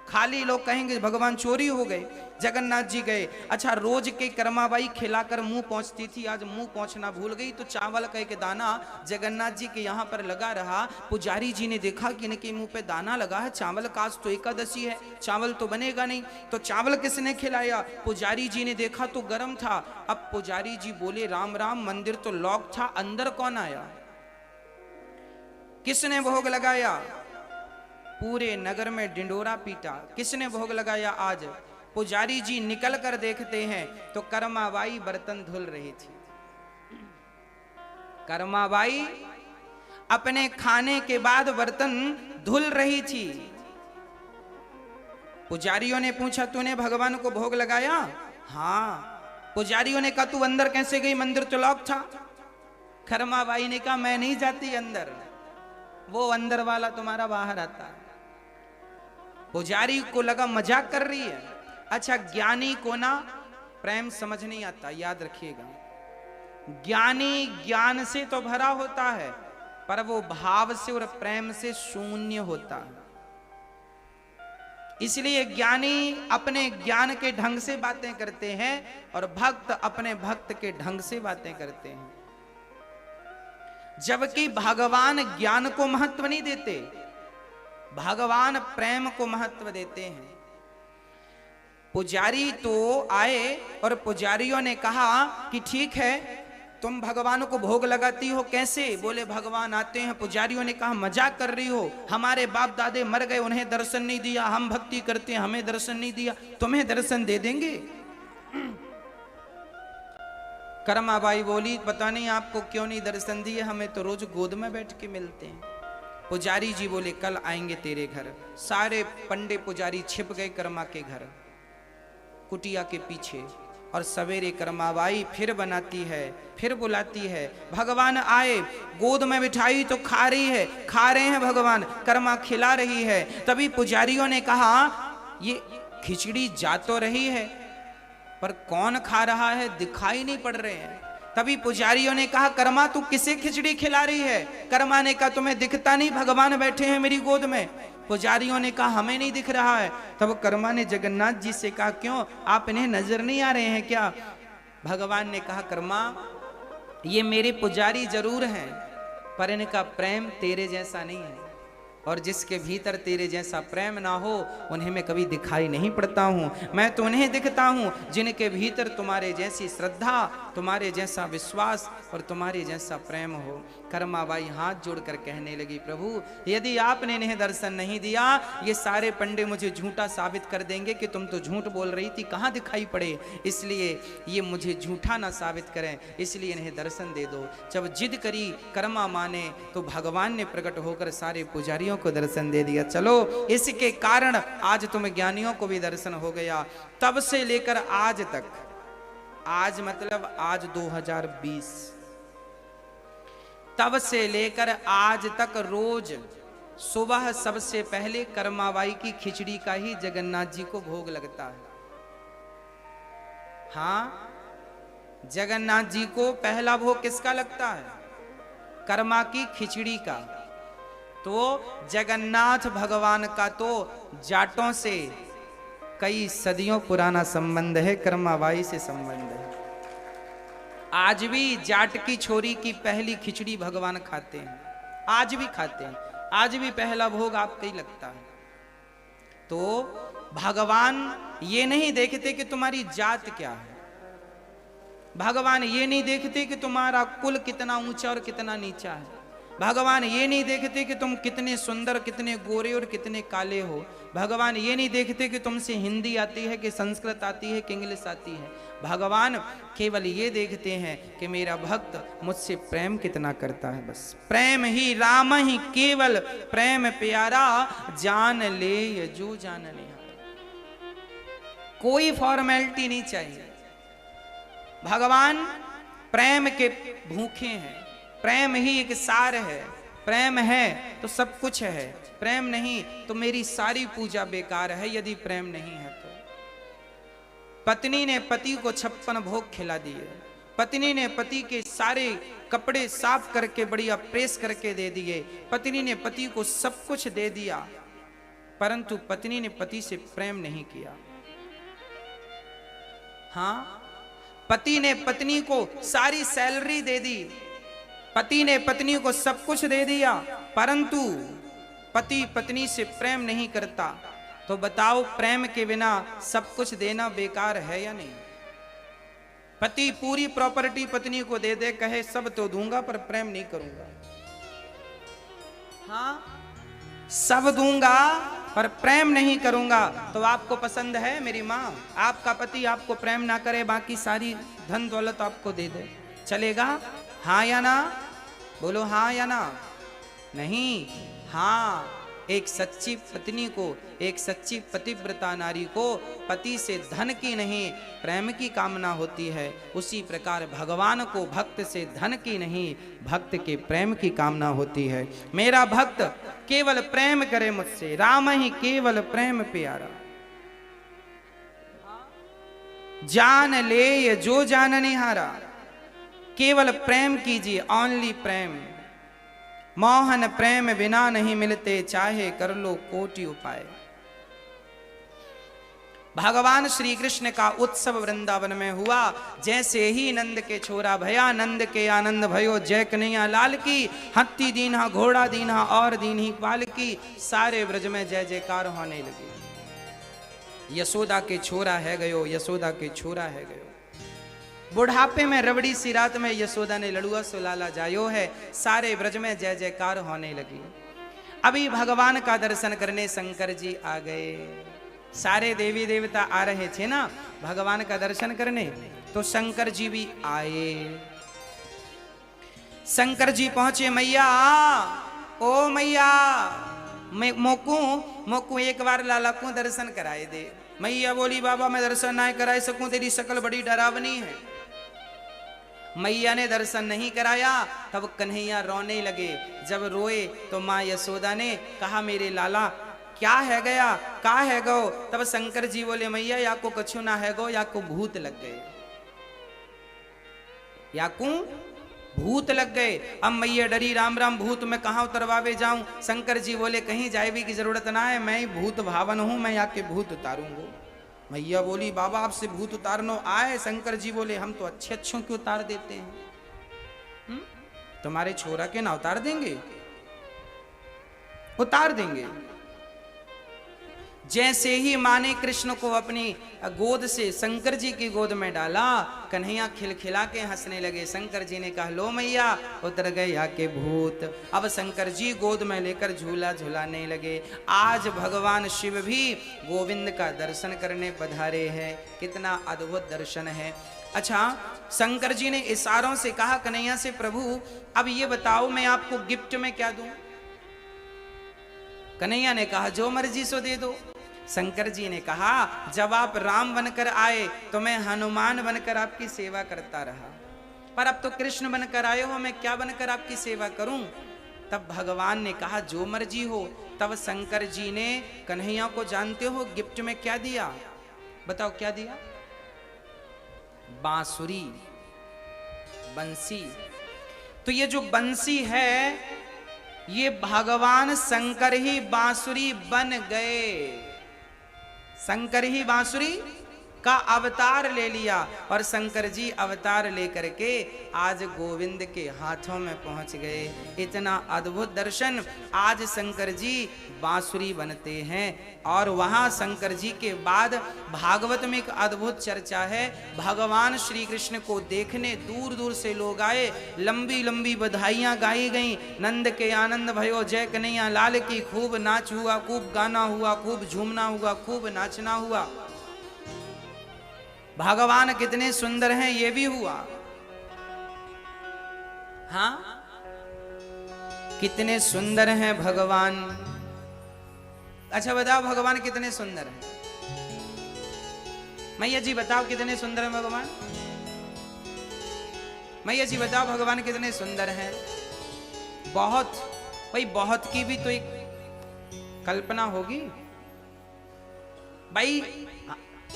खाली लोग कहेंगे भगवान चोरी हो गए। जगन्नाथ जी गए। अच्छा, रोज के कर्माबाई खिलाकर मुंह पहुंचती थी, आज मुंह पहुंचना भूल गई तो चावल का एक दाना जगन्नाथ जी के यहाँ पर लगा रहा। पुजारी जी ने देखा कि इनके मुंह पे दाना लगा है, चावल का आज तो एकादशी है, चावल तो बनेगा नहीं। तो चावल किसने खिलाया? पुजारी जी ने देखा तो गर्म था। अब पुजारी जी बोले, राम राम, मंदिर तो लॉक था, अंदर कौन आया? किसने भोग लगाया? पूरे नगर में डिंडोरा पीटा। किसने भोग लगाया आज? पुजारी जी निकल कर देखते हैं तो कर्माबाई बर्तन धुल रही थी। कर्माबाई अपने खाने के बाद बर्तन धुल रही थी। पुजारियों ने पूछा, तूने भगवान को भोग लगाया? हाँ। पुजारियों ने कहा, तू अंदर कैसे गई, मंदिर तो लॉक था। कर्माबाई ने कहा, मैं नहीं जाती अंदर, वो अंदर वाला तुम्हारा बाहर आता है। पुजारी को लगा मजाक कर रही है। अच्छा, ज्ञानी को ना प्रेम समझ नहीं आता, याद रखिएगा। ज्ञानी ज्ञान से तो भरा होता है पर वो भाव से और प्रेम से शून्य होता है। इसलिए ज्ञानी अपने ज्ञान के ढंग से बातें करते हैं और भक्त अपने भक्त के ढंग से बातें करते हैं। जबकि भगवान ज्ञान को महत्व नहीं देते, भगवान प्रेम को महत्व देते हैं। पुजारी तो आए और पुजारियों ने कहा कि ठीक है, तुम भगवान को भोग लगाती हो कैसे? बोले, भगवान आते हैं। पुजारियों ने कहा, मजाक कर रही हो, हमारे बाप दादे मर गए, उन्हें दर्शन नहीं दिया, हम भक्ति करते हैं, हमें दर्शन नहीं दिया, तुम्हें दर्शन दे देंगे? कर्माबाई बोली, पता नहीं आपको क्यों नहीं दर्शन दिए, हमें तो रोज गोद में बैठ के मिलते हैं। पुजारी जी बोले, कल आएंगे तेरे घर। सारे पंडे पुजारी छिप गए कर्मा के घर, कुटिया के पीछे। और सवेरे कर्माबाई फिर बनाती है, फिर बुलाती है। भगवान आए, गोद में बिठाई तो खा रही है, खा रहे हैं भगवान, कर्मा खिला रही है। तभी पुजारियों ने कहा ये खिचड़ी जा तो रही है पर कौन खा रहा है, दिखाई नहीं पड़ रहे हैं। तभी पुजारियों ने कहा कर्मा तू किसे खिचड़ी खिला रही है? कर्मा ने कहा तुम्हें दिखता नहीं, भगवान बैठे हैं मेरी गोद में। पुजारियों ने कहा हमें नहीं दिख रहा है। तब कर्मा ने जगन्नाथ जी से कहा क्यों, आप इन्हें नजर नहीं आ रहे हैं क्या? भगवान ने कहा कर्मा ये मेरे पुजारी जरूर हैं पर इनका प्रेम तेरे जैसा नहीं है, और जिसके भीतर तेरे जैसा प्रेम ना हो उन्हें मैं कभी दिखाई नहीं पड़ता हूँ। मैं तो उन्हें दिखता हूँ जिनके भीतर तुम्हारे जैसी श्रद्धा, तुम्हारे जैसा विश्वास और तुम्हारे जैसा प्रेम हो। कर्माबाई हाथ जोड़कर कहने लगी प्रभु यदि आपने इन्हें दर्शन नहीं दिया ये सारे पंडे मुझे झूठा साबित कर देंगे कि तुम तो झूठ बोल रही थी, कहाँ दिखाई पड़े, इसलिए ये मुझे झूठा ना साबित करें, इसलिए इन्हें दर्शन दे दो। जब जिद करी कर्मा माने तो भगवान ने प्रकट होकर सारे पुजारियों को दर्शन दे दिया। चलो इसके कारण आज तुम ज्ञानियों को भी दर्शन हो गया। तब से लेकर आज तक, आज मतलब आज 2020, तब से लेकर आज तक रोज सुबह सबसे पहले कर्माबाई की खिचड़ी का ही जगन्नाथ जी को भोग लगता है। हाँ, जगन्नाथ जी को पहला भोग किसका लगता है? कर्मा की खिचड़ी का। तो जगन्नाथ भगवान का तो जाटों से कई सदियों पुराना संबंध है, कर्माबाई से संबंध है। आज भी जाट की छोरी की पहली खिचड़ी भगवान खाते हैं, आज भी खाते हैं, आज भी पहला भोग आपको ही लगता है। तो भगवान ये नहीं देखते कि तुम्हारी जात क्या है, भगवान ये नहीं देखते कि तुम्हारा कुल कितना ऊंचा और कितना नीचा है, भगवान ये नहीं देखते कि तुम कितने सुंदर, कितने गोरे और कितने काले हो, भगवान ये नहीं देखते कि तुमसे हिंदी आती है कि संस्कृत आती है कि इंग्लिश आती है। भगवान केवल ये देखते हैं कि मेरा भक्त मुझसे प्रेम कितना करता है। बस प्रेम ही राम ही केवल प्रेम प्यारा, जान ले ये जो जान ले। कोई फॉर्मेलिटी नहीं चाहिए। भगवान प्रेम के भूखे हैं, प्रेम ही एक सार है। प्रेम है तो सब कुछ है, प्रेम नहीं तो मेरी सारी पूजा बेकार है यदि प्रेम नहीं है तो। पत्नी ने पति को 56 भोग खिला दिए, पत्नी ने पति के सारे कपड़े साफ करके बढ़िया प्रेस करके दे दिए, पत्नी ने पति को सब कुछ दे दिया, परंतु पत्नी ने पति से प्रेम नहीं किया। हाँ, पति ने पत्नी को सारी सैलरी दे दी, पति ने पत्नी को सब कुछ दे दिया, परंतु पति पत्नी से प्रेम नहीं करता। तो बताओ प्रेम के बिना सब कुछ देना बेकार है या नहीं? पति पूरी प्रॉपर्टी पत्नी को दे दे, कहे सब तो दूंगा पर प्रेम नहीं करूंगा। हाँ, सब दूंगा पर प्रेम नहीं करूंगा। तो आपको पसंद है मेरी माँ, आपका पति आपको प्रेम ना करे, बाकी सारी धन दौलत आपको दे दे, चलेगा? हाँ या ना? बोलो हाँ या ना? नहीं, हाँ। एक सच्ची पत्नी को, एक सच्ची पतिव्रता नारी को पति से धन की नहीं प्रेम की कामना होती है। उसी प्रकार भगवान को भक्त से धन की नहीं भक्त के प्रेम की कामना होती है। मेरा भक्त केवल प्रेम करे मुझसे, राम ही केवल प्रेम प्यारा, जान ले ये जो जान निहारा। केवल प्रेम कीजिए, ओनली प्रेम। मोहन प्रेम बिना नहीं मिलते, चाहे कर लो कोटि उपाय। भगवान श्री कृष्ण का उत्सव वृंदावन में हुआ। जैसे ही नंद के छोरा भया, नंद के आनंद भयो, जय कन्हैया लाल की। हत्ती दीन्हा घोड़ा दीन्हा और दीन्ही पाल की। सारे ब्रज में जय जयकार होने लगी। यशोदा के छोरा है गयो, यशोदा के छोरा है गयो। बुढ़ापे में रबड़ी सी रात में यशोदा ने लड़ुआ सुलाला जायो है। सारे ब्रज में जय जयकार होने लगी। अभी भगवान का दर्शन करने शंकर जी आ गए। सारे देवी देवता आ रहे थे ना भगवान का दर्शन करने, तो शंकर जी भी आए। शंकर जी पहुंचे, मैया ओ मैया मैं मोकू मोकू एक बार लाला को दर्शन कराए दे। मैया बोली बाबा मैं दर्शन ना कराए सकूं, तेरी शकल बड़ी डरावनी है। मैया ने दर्शन नहीं कराया, तब कन्हैया रोने लगे। जब रोए तो माँ यशोदा ने कहा मेरे लाला क्या है गया, का है गो। तब शंकर जी बोले मैया या को कछु ना है गो, या को भूत लग गए, या को भूत लग गए। अब मैया डरी, राम राम भूत मैं कहाँ उतरवावे जाऊं। शंकर जी बोले कहीं जाए की जरूरत ना है, मैं ही भूत भावन हूं, मैं आके भूत उतारूंगा। मैया बोली बाबा आपसे भूत उतारनो आए। शंकर जी बोले हम तो अच्छे अच्छों के उतार देते हैं, तुम्हारे छोरा के ना उतार देंगे, उतार देंगे। जैसे ही माँ ने कृष्ण को अपनी गोद से शंकर जी की गोद में डाला, कन्हैया खिलखिला के हंसने लगे। शंकर जी ने कहा लो मैया उतर गए आके भूत। अब शंकर जी गोद में लेकर झूला झूलाने लगे। आज भगवान शिव भी गोविंद का दर्शन करने पधारे हैं। कितना अद्भुत दर्शन है। अच्छा, शंकर जी ने इशारों से कहा कन्हैया से प्रभु अब ये बताओ मैं आपको गिफ्ट में क्या दूं। कन्हैया ने कहा जो मर्जी सो दे दो। शंकर जी ने कहा जब आप राम बनकर आए तो मैं हनुमान बनकर आपकी सेवा करता रहा, पर अब तो कृष्ण बनकर आए हो, मैं क्या बनकर आपकी सेवा करूं। तब भगवान ने कहा जो मर्जी हो। तब शंकर जी ने कन्हैया को जानते हो गिफ्ट में क्या दिया, बताओ क्या दिया। बांसुरी, बंसी। तो ये जो बंसी है ये भगवान शंकर ही बांसुरी बन गए। शंकर ही बांसुरी का अवतार ले लिया और शंकर जी अवतार लेकर के आज गोविंद के हाथों में पहुंच गए। इतना अद्भुत दर्शन। आज शंकर जी बांसुरी बनते हैं। और वहां शंकर जी के बाद भागवत में एक अद्भुत चर्चा है। भगवान श्री कृष्ण को देखने दूर दूर से लोग आए, लंबी लंबी बधाइयां गाई गई। नंद के आनंद भयो जय कन्हैया लाल की, खूब नाच हुआ, खूब गाना हुआ, खूब झूमना हुआ, खूब नाचना हुआ। भगवान कितने सुंदर हैं ये भी हुआ। हाँ, कितने सुंदर हैं भगवान। अच्छा बताओ भगवान कितने सुंदर हैं। मैया जी बताओ कितने सुंदर हैं भगवान। मैया जी बताओ भगवान कितने सुंदर हैं। बहुत, भाई बहुत की भी तो एक कल्पना होगी। भाई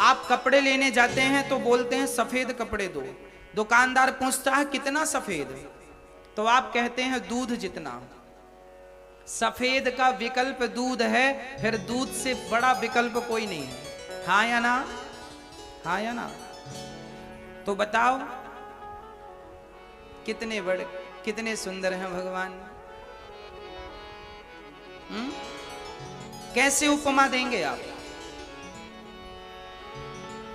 आप कपड़े लेने जाते हैं तो बोलते हैं सफेद कपड़े दो। दुकानदार पूछता है कितना सफेद, तो आप कहते हैं दूध जितना। सफेद का विकल्प दूध है, फिर दूध से बड़ा विकल्प कोई नहीं है। हाँ या ना, हाँ या ना। तो बताओ कितने बड़े, कितने सुंदर हैं भगवान। कैसे उपमा देंगे आप।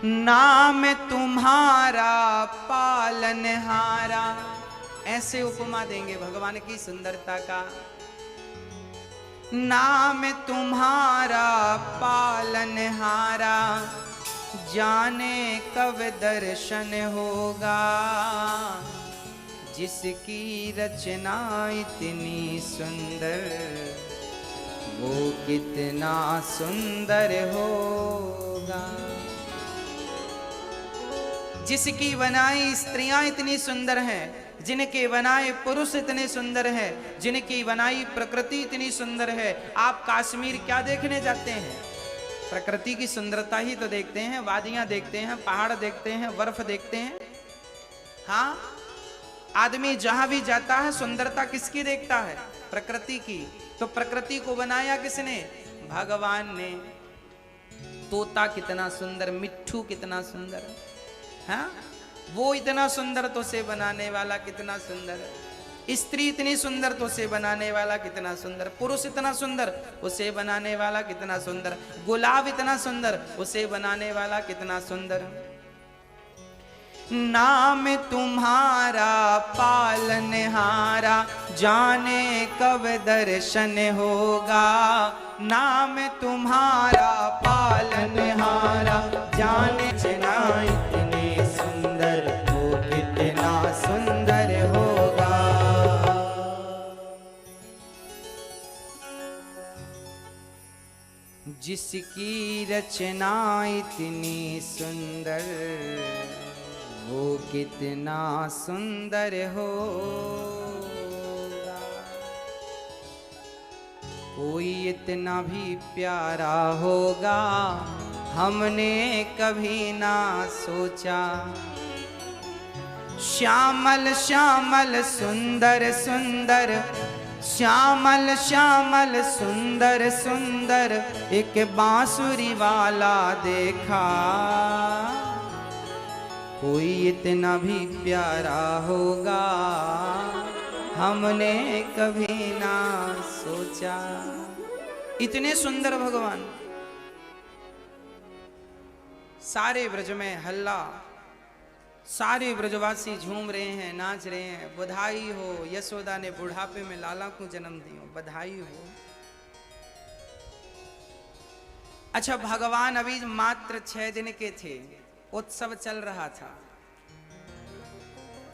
नाम तुम्हारा पालनहारा, ऐसे उपमा देंगे भगवान की सुंदरता का। नाम तुम्हारा पालनहारा, जाने कब दर्शन होगा। जिसकी रचना इतनी सुंदर, वो कितना सुंदर होगा। जिसकी बनाई स्त्रियां इतनी सुंदर हैं, जिनके बनाए पुरुष इतने सुंदर हैं, जिनकी बनाई प्रकृति इतनी सुंदर है। आप कश्मीर क्या देखने जाते हैं, प्रकृति की सुंदरता ही तो देखते हैं। वादियां देखते हैं, पहाड़ देखते हैं, बर्फ देखते हैं। हाँ, आदमी जहां भी जाता है सुंदरता किसकी देखता है, प्रकृति की। तो प्रकृति को बनाया किसने, भगवान ने। तोता कितना सुंदर, मिट्ठू कितना सुंदर, हाँ वो इतना सुंदर तो से बनाने वाला कितना सुंदर। स्त्री इतनी सुंदर तो उसे बनाने वाला कितना सुंदर। पुरुष इतना सुंदर उसे बनाने वाला कितना सुंदर। गुलाब इतना सुंदर उसे बनाने वाला कितना सुंदर। नाम तुम्हारा पालनहारा, जाने कब दर्शन होगा। नाम तुम्हारा पालनहारा, जाने जना इतने सुंदर, वो कितना सुंदर होगा। जिसकी रचना इतनी सुंदर, वो कितना सुंदर होगा। कोई इतना भी प्यारा होगा हमने कभी ना सोचा। श्यामल श्यामल सुंदर सुंदर, श्यामल श्यामल सुंदर सुंदर, एक बांसुरी वाला देखा। कोई इतना भी प्यारा होगा हमने कभी ना सोचा। इतने सुंदर भगवान। सारे ब्रज में हल्ला, सारे ब्रजवासी झूम रहे हैं, नाच रहे हैं। बधाई हो, यशोदा ने बुढ़ापे में लाला को जन्म दियो, बधाई हो। अच्छा, भगवान अभी मात्र 6 दिन के थे, उत्सव चल रहा था,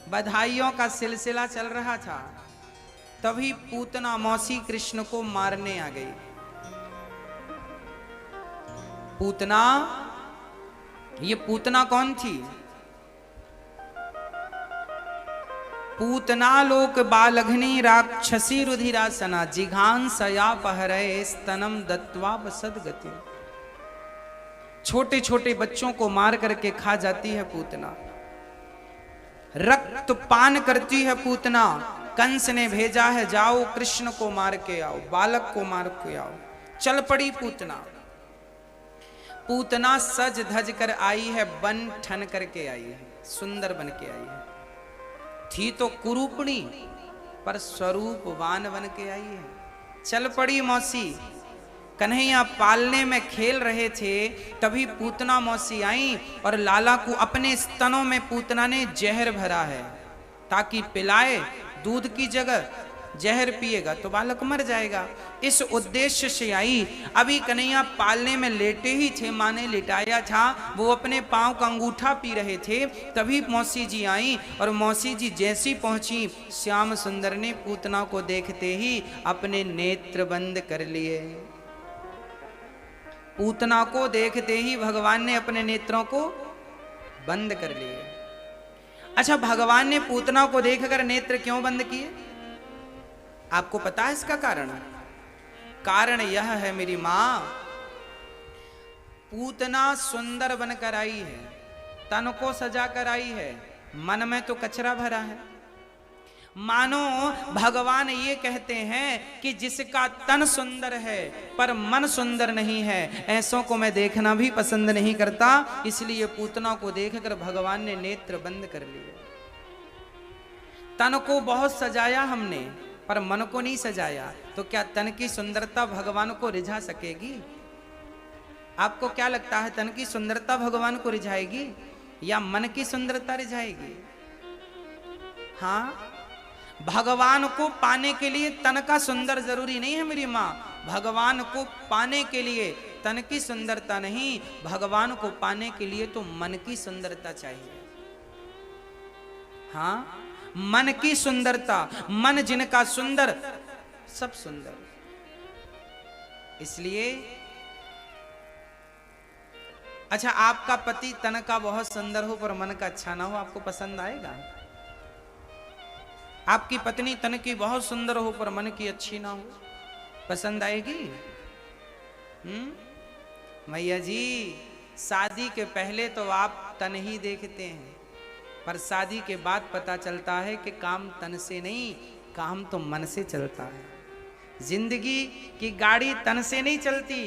बधाइयों का सिलसिला चल रहा था। तभी पूतना मौसी कृष्ण को मारने आ गई। पूतना, ये पूतना कौन थी? पूतना लोक बालघनी राक्षसी रुधिरासना, जिघांसया पहरे स्तनम दत्वा सदगति। छोटे छोटे बच्चों को मार करके खा जाती है पूतना, रक्त पान करती है पूतना। कंस ने भेजा है, जाओ कृष्ण को मार के आओ, बालक को मार के आओ। चल पड़ी पूतना। पूतना सज धज कर आई है, बन ठन करके आई है, सुंदर बन के आई है। थी तो कुरूपणी पर स्वरूपवान बन के आई है। चल पड़ी मौसी। कन्हैया पालने में खेल रहे थे, तभी पूतना मौसी आई और लाला को अपने स्तनों में पूतना ने जहर भरा है, ताकि पिलाए। दूध की जगह जहर पिएगा तो बालक मर जाएगा। इस उद्देश्य से आई। अभी कन्हैया पालने में लेटे ही थे, माँ ने लिटाया था, वो अपने पांव का अंगूठा पी रहे थे। तभी मौसी जी आई और मौसी जी जैसी पहुंची, श्याम सुंदर ने पूतना को देखते ही अपने नेत्र बंद कर लिए। पूतना को देखते ही भगवान ने अपने नेत्रों को बंद कर लिए। अच्छा, भगवान ने पूतना को देखकर नेत्र क्यों बंद किए? आपको पता है इसका कारण? कारण यह है मेरी मां, पूतना सुंदर बनकर आई है, तन को सजा कर आई है, मन में तो कचरा भरा है। मानो भगवान ये कहते हैं कि जिसका तन सुंदर है पर मन सुंदर नहीं है, ऐसों को मैं देखना भी पसंद नहीं करता। इसलिए पूतना को देखकर भगवान ने नेत्र बंद कर लिए। तन को बहुत सजाया हमने, पर मन को नहीं सजाया, तो क्या तन की सुंदरता भगवान को रिझा सकेगी? आपको क्या लगता है, तन की सुंदरता भगवान को रिझाएगी या मन की सुंदरता रिझाएगी? हाँ, भगवान को पाने के लिए तन का सुंदर जरूरी नहीं है मेरी माँ। भगवान को पाने के लिए तन की सुंदरता नहीं, भगवान को पाने के लिए तो मन की सुंदरता चाहिए। हाँ, मन की सुंदरता, मन जिनका सुंदर सब सुंदर। इसलिए अच्छा, आपका पति तन का बहुत सुंदर हो पर मन का अच्छा ना हो, आपको पसंद आएगा? आपकी पत्नी तन की बहुत सुंदर हो पर मन की अच्छी ना हो, पसंद आएगी? मैया जी, शादी के पहले तो आप तन ही देखते हैं, पर शादी के बाद पता चलता है कि काम तन से नहीं, काम तो मन से चलता है। जिंदगी की गाड़ी तन से नहीं चलती,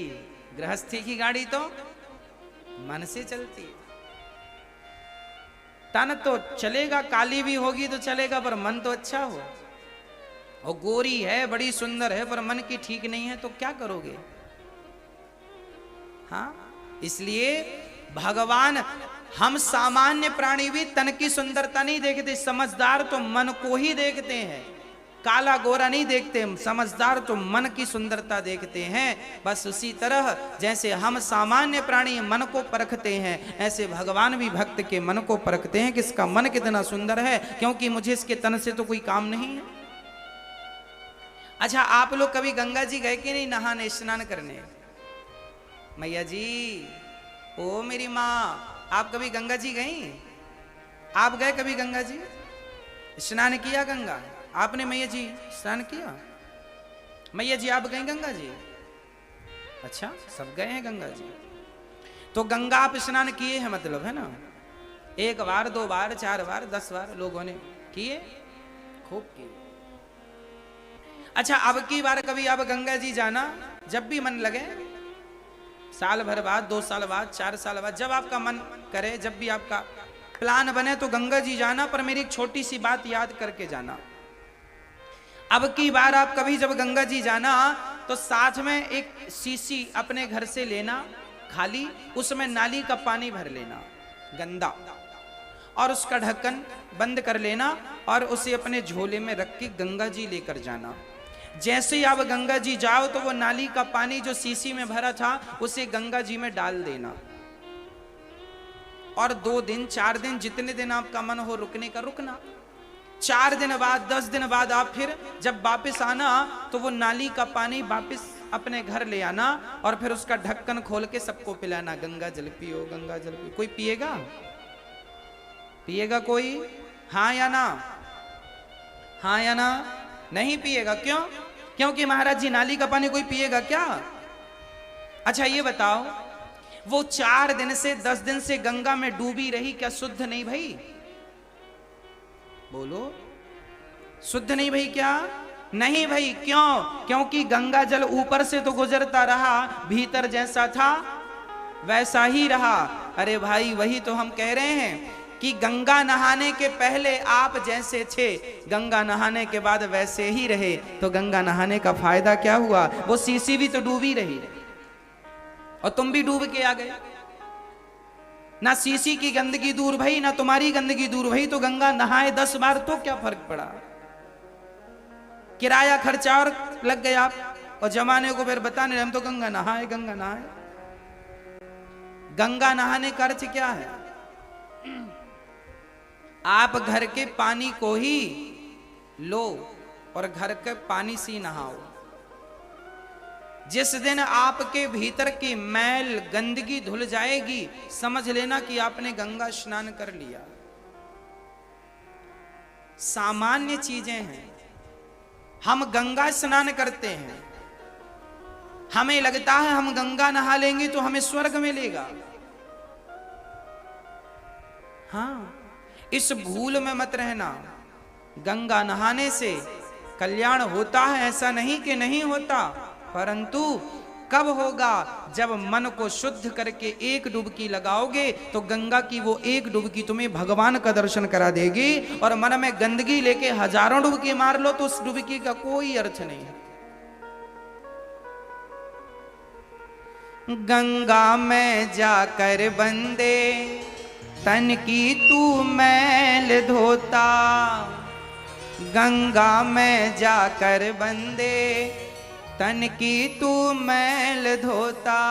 गृहस्थी की गाड़ी तो मन से चलती। तन तो चलेगा, काली भी होगी तो चलेगा, पर मन तो अच्छा हो। और गोरी है, बड़ी सुंदर है, पर मन की ठीक नहीं है तो क्या करोगे? हाँ, इसलिए भगवान, हम सामान्य प्राणी भी तन की सुंदरता नहीं देखते, समझदार तो मन को ही देखते हैं। काला गोरा नहीं देखते, समझदार तो मन की सुंदरता देखते हैं। बस उसी तरह जैसे हम सामान्य प्राणी मन को परखते हैं, ऐसे भगवान भी भक्त के मन को परखते हैं कि इसका मन कितना सुंदर है, क्योंकि मुझे इसके तन से तो कोई काम नहीं है। अच्छा, आप लोग कभी गंगा जी गए कि नहीं नहाने, स्नान करने? मैया जी, ओ मेरी माँ, आप कभी गंगा जी गई? आप गए कभी गंगा जी? स्नान किया गंगा? आपने मैया जी स्नान किया? मैया जी आप गए गंगा जी? अच्छा, सब गए हैं गंगा जी। तो गंगा आप स्नान किए हैं मतलब, है ना? 1 बार 2 बार 4 बार 10 बार लोगों ने किए, खूब किए। अच्छा, अब की बार कभी आप गंगा जी जाना, जब भी मन लगे, साल भर बाद, 2 साल बाद, 4 साल बाद, जब आपका मन करे, जब भी आपका प्लान बने तो गंगा जी जाना। पर मेरी एक छोटी सी बात याद करके जाना। अब की बार आप कभी जब गंगा जी जाना तो साथ में एक शीशी अपने घर से लेना खाली, उसमें नाली का पानी भर लेना गंदा, और उसका ढक्कन बंद कर लेना और उसे अपने झोले में रख के गंगा जी लेकर जाना। जैसे ही आप गंगा जी जाओ तो वो नाली का पानी जो शीशी में भरा था उसे गंगा जी में डाल देना, और 2 दिन 4 दिन जितने दिन आपका मन हो रुकने का रुकना। 4 दिन बाद 10 दिन बाद आप फिर जब वापस आना तो वो नाली का पानी वापस अपने घर ले आना और फिर उसका ढक्कन खोल के सबको पिलाना, गंगा जल पियो, गंगा जल पियो। कोई पिएगा? पिएगा कोई? हाँ या ना? हाँ या ना? नहीं पिएगा। क्यों? क्योंकि महाराज जी नाली का पानी कोई पिएगा क्या? अच्छा ये बताओ, वो 4 दिन से 10 दिन से गंगा में डूबी रही, क्या शुद्ध नहीं भई? बोलो, शुद्ध नहीं भई क्या? नहीं भई। क्यों? क्योंकि गंगा जल ऊपर से तो गुजरता रहा, भीतर जैसा था वैसा ही रहा। अरे भाई, वही तो हम कह रहे हैं कि गंगा नहाने के पहले आप जैसे थे, गंगा नहाने के बाद वैसे ही रहे, तो गंगा नहाने का फायदा क्या हुआ? वो शीशी भी तो डूबी रही और तुम भी डूब के आ गए। ना शीशी की गंदगी दूर भई, ना तुम्हारी गंदगी दूर भई, तो गंगा नहाए 10 बार तो क्या फर्क पड़ा? किराया खर्चा और लग गया आप, और जमाने को फिर बताने हम तो गंगा नहाए, गंगा नहाए। गंगा नहाने का अर्थ क्या है? आप घर के पानी को ही लो और घर के पानी से नहाओ। जिस दिन आपके भीतर की मैल गंदगी धुल जाएगी, समझ लेना कि आपने गंगा स्नान कर लिया। सामान्य चीजें हैं। हम गंगा स्नान करते हैं, हमें लगता है हम गंगा नहा लेंगे तो हमें स्वर्ग मिलेगा। हाँ, इस भूल में मत रहना। गंगा नहाने से कल्याण होता है, ऐसा नहीं कि नहीं होता, परंतु कब होगा? जब मन को शुद्ध करके एक डुबकी लगाओगे तो गंगा की वो एक डुबकी तुम्हें भगवान का दर्शन करा देगी। और मन में गंदगी लेके हजारों डुबकी मार लो तो उस डुबकी का कोई अर्थ नहीं है। गंगा में जाकर बंदे तन की तू मैल धोता, गंगा में जाकर बंदे तन की तू मैल धोता,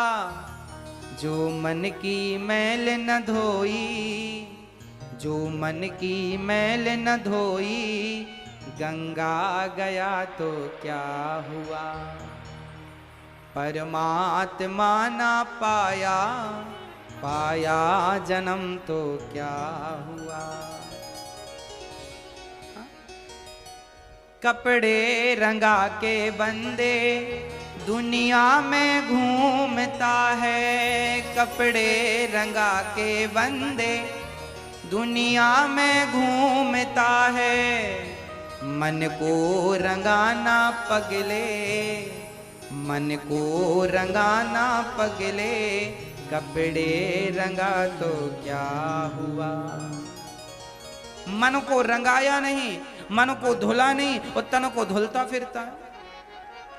जो मन की मैल न धोई, जो मन की मैल न धोई, गंगा गया तो क्या हुआ? परमात्मा ना पाया, पाया जन्म तो क्या हुआ? कपड़े रंगा के बंदे दुनिया में घूमता है, कपड़े रंगा के बंदे दुनिया में घूमता है, मन को रंगाना पगले, मन को रंगाना पगले, कपड़े रंगा तो क्या हुआ? मन को रंगाया नहीं, मन को धुला नहीं, और तन को धुलता फिरता है।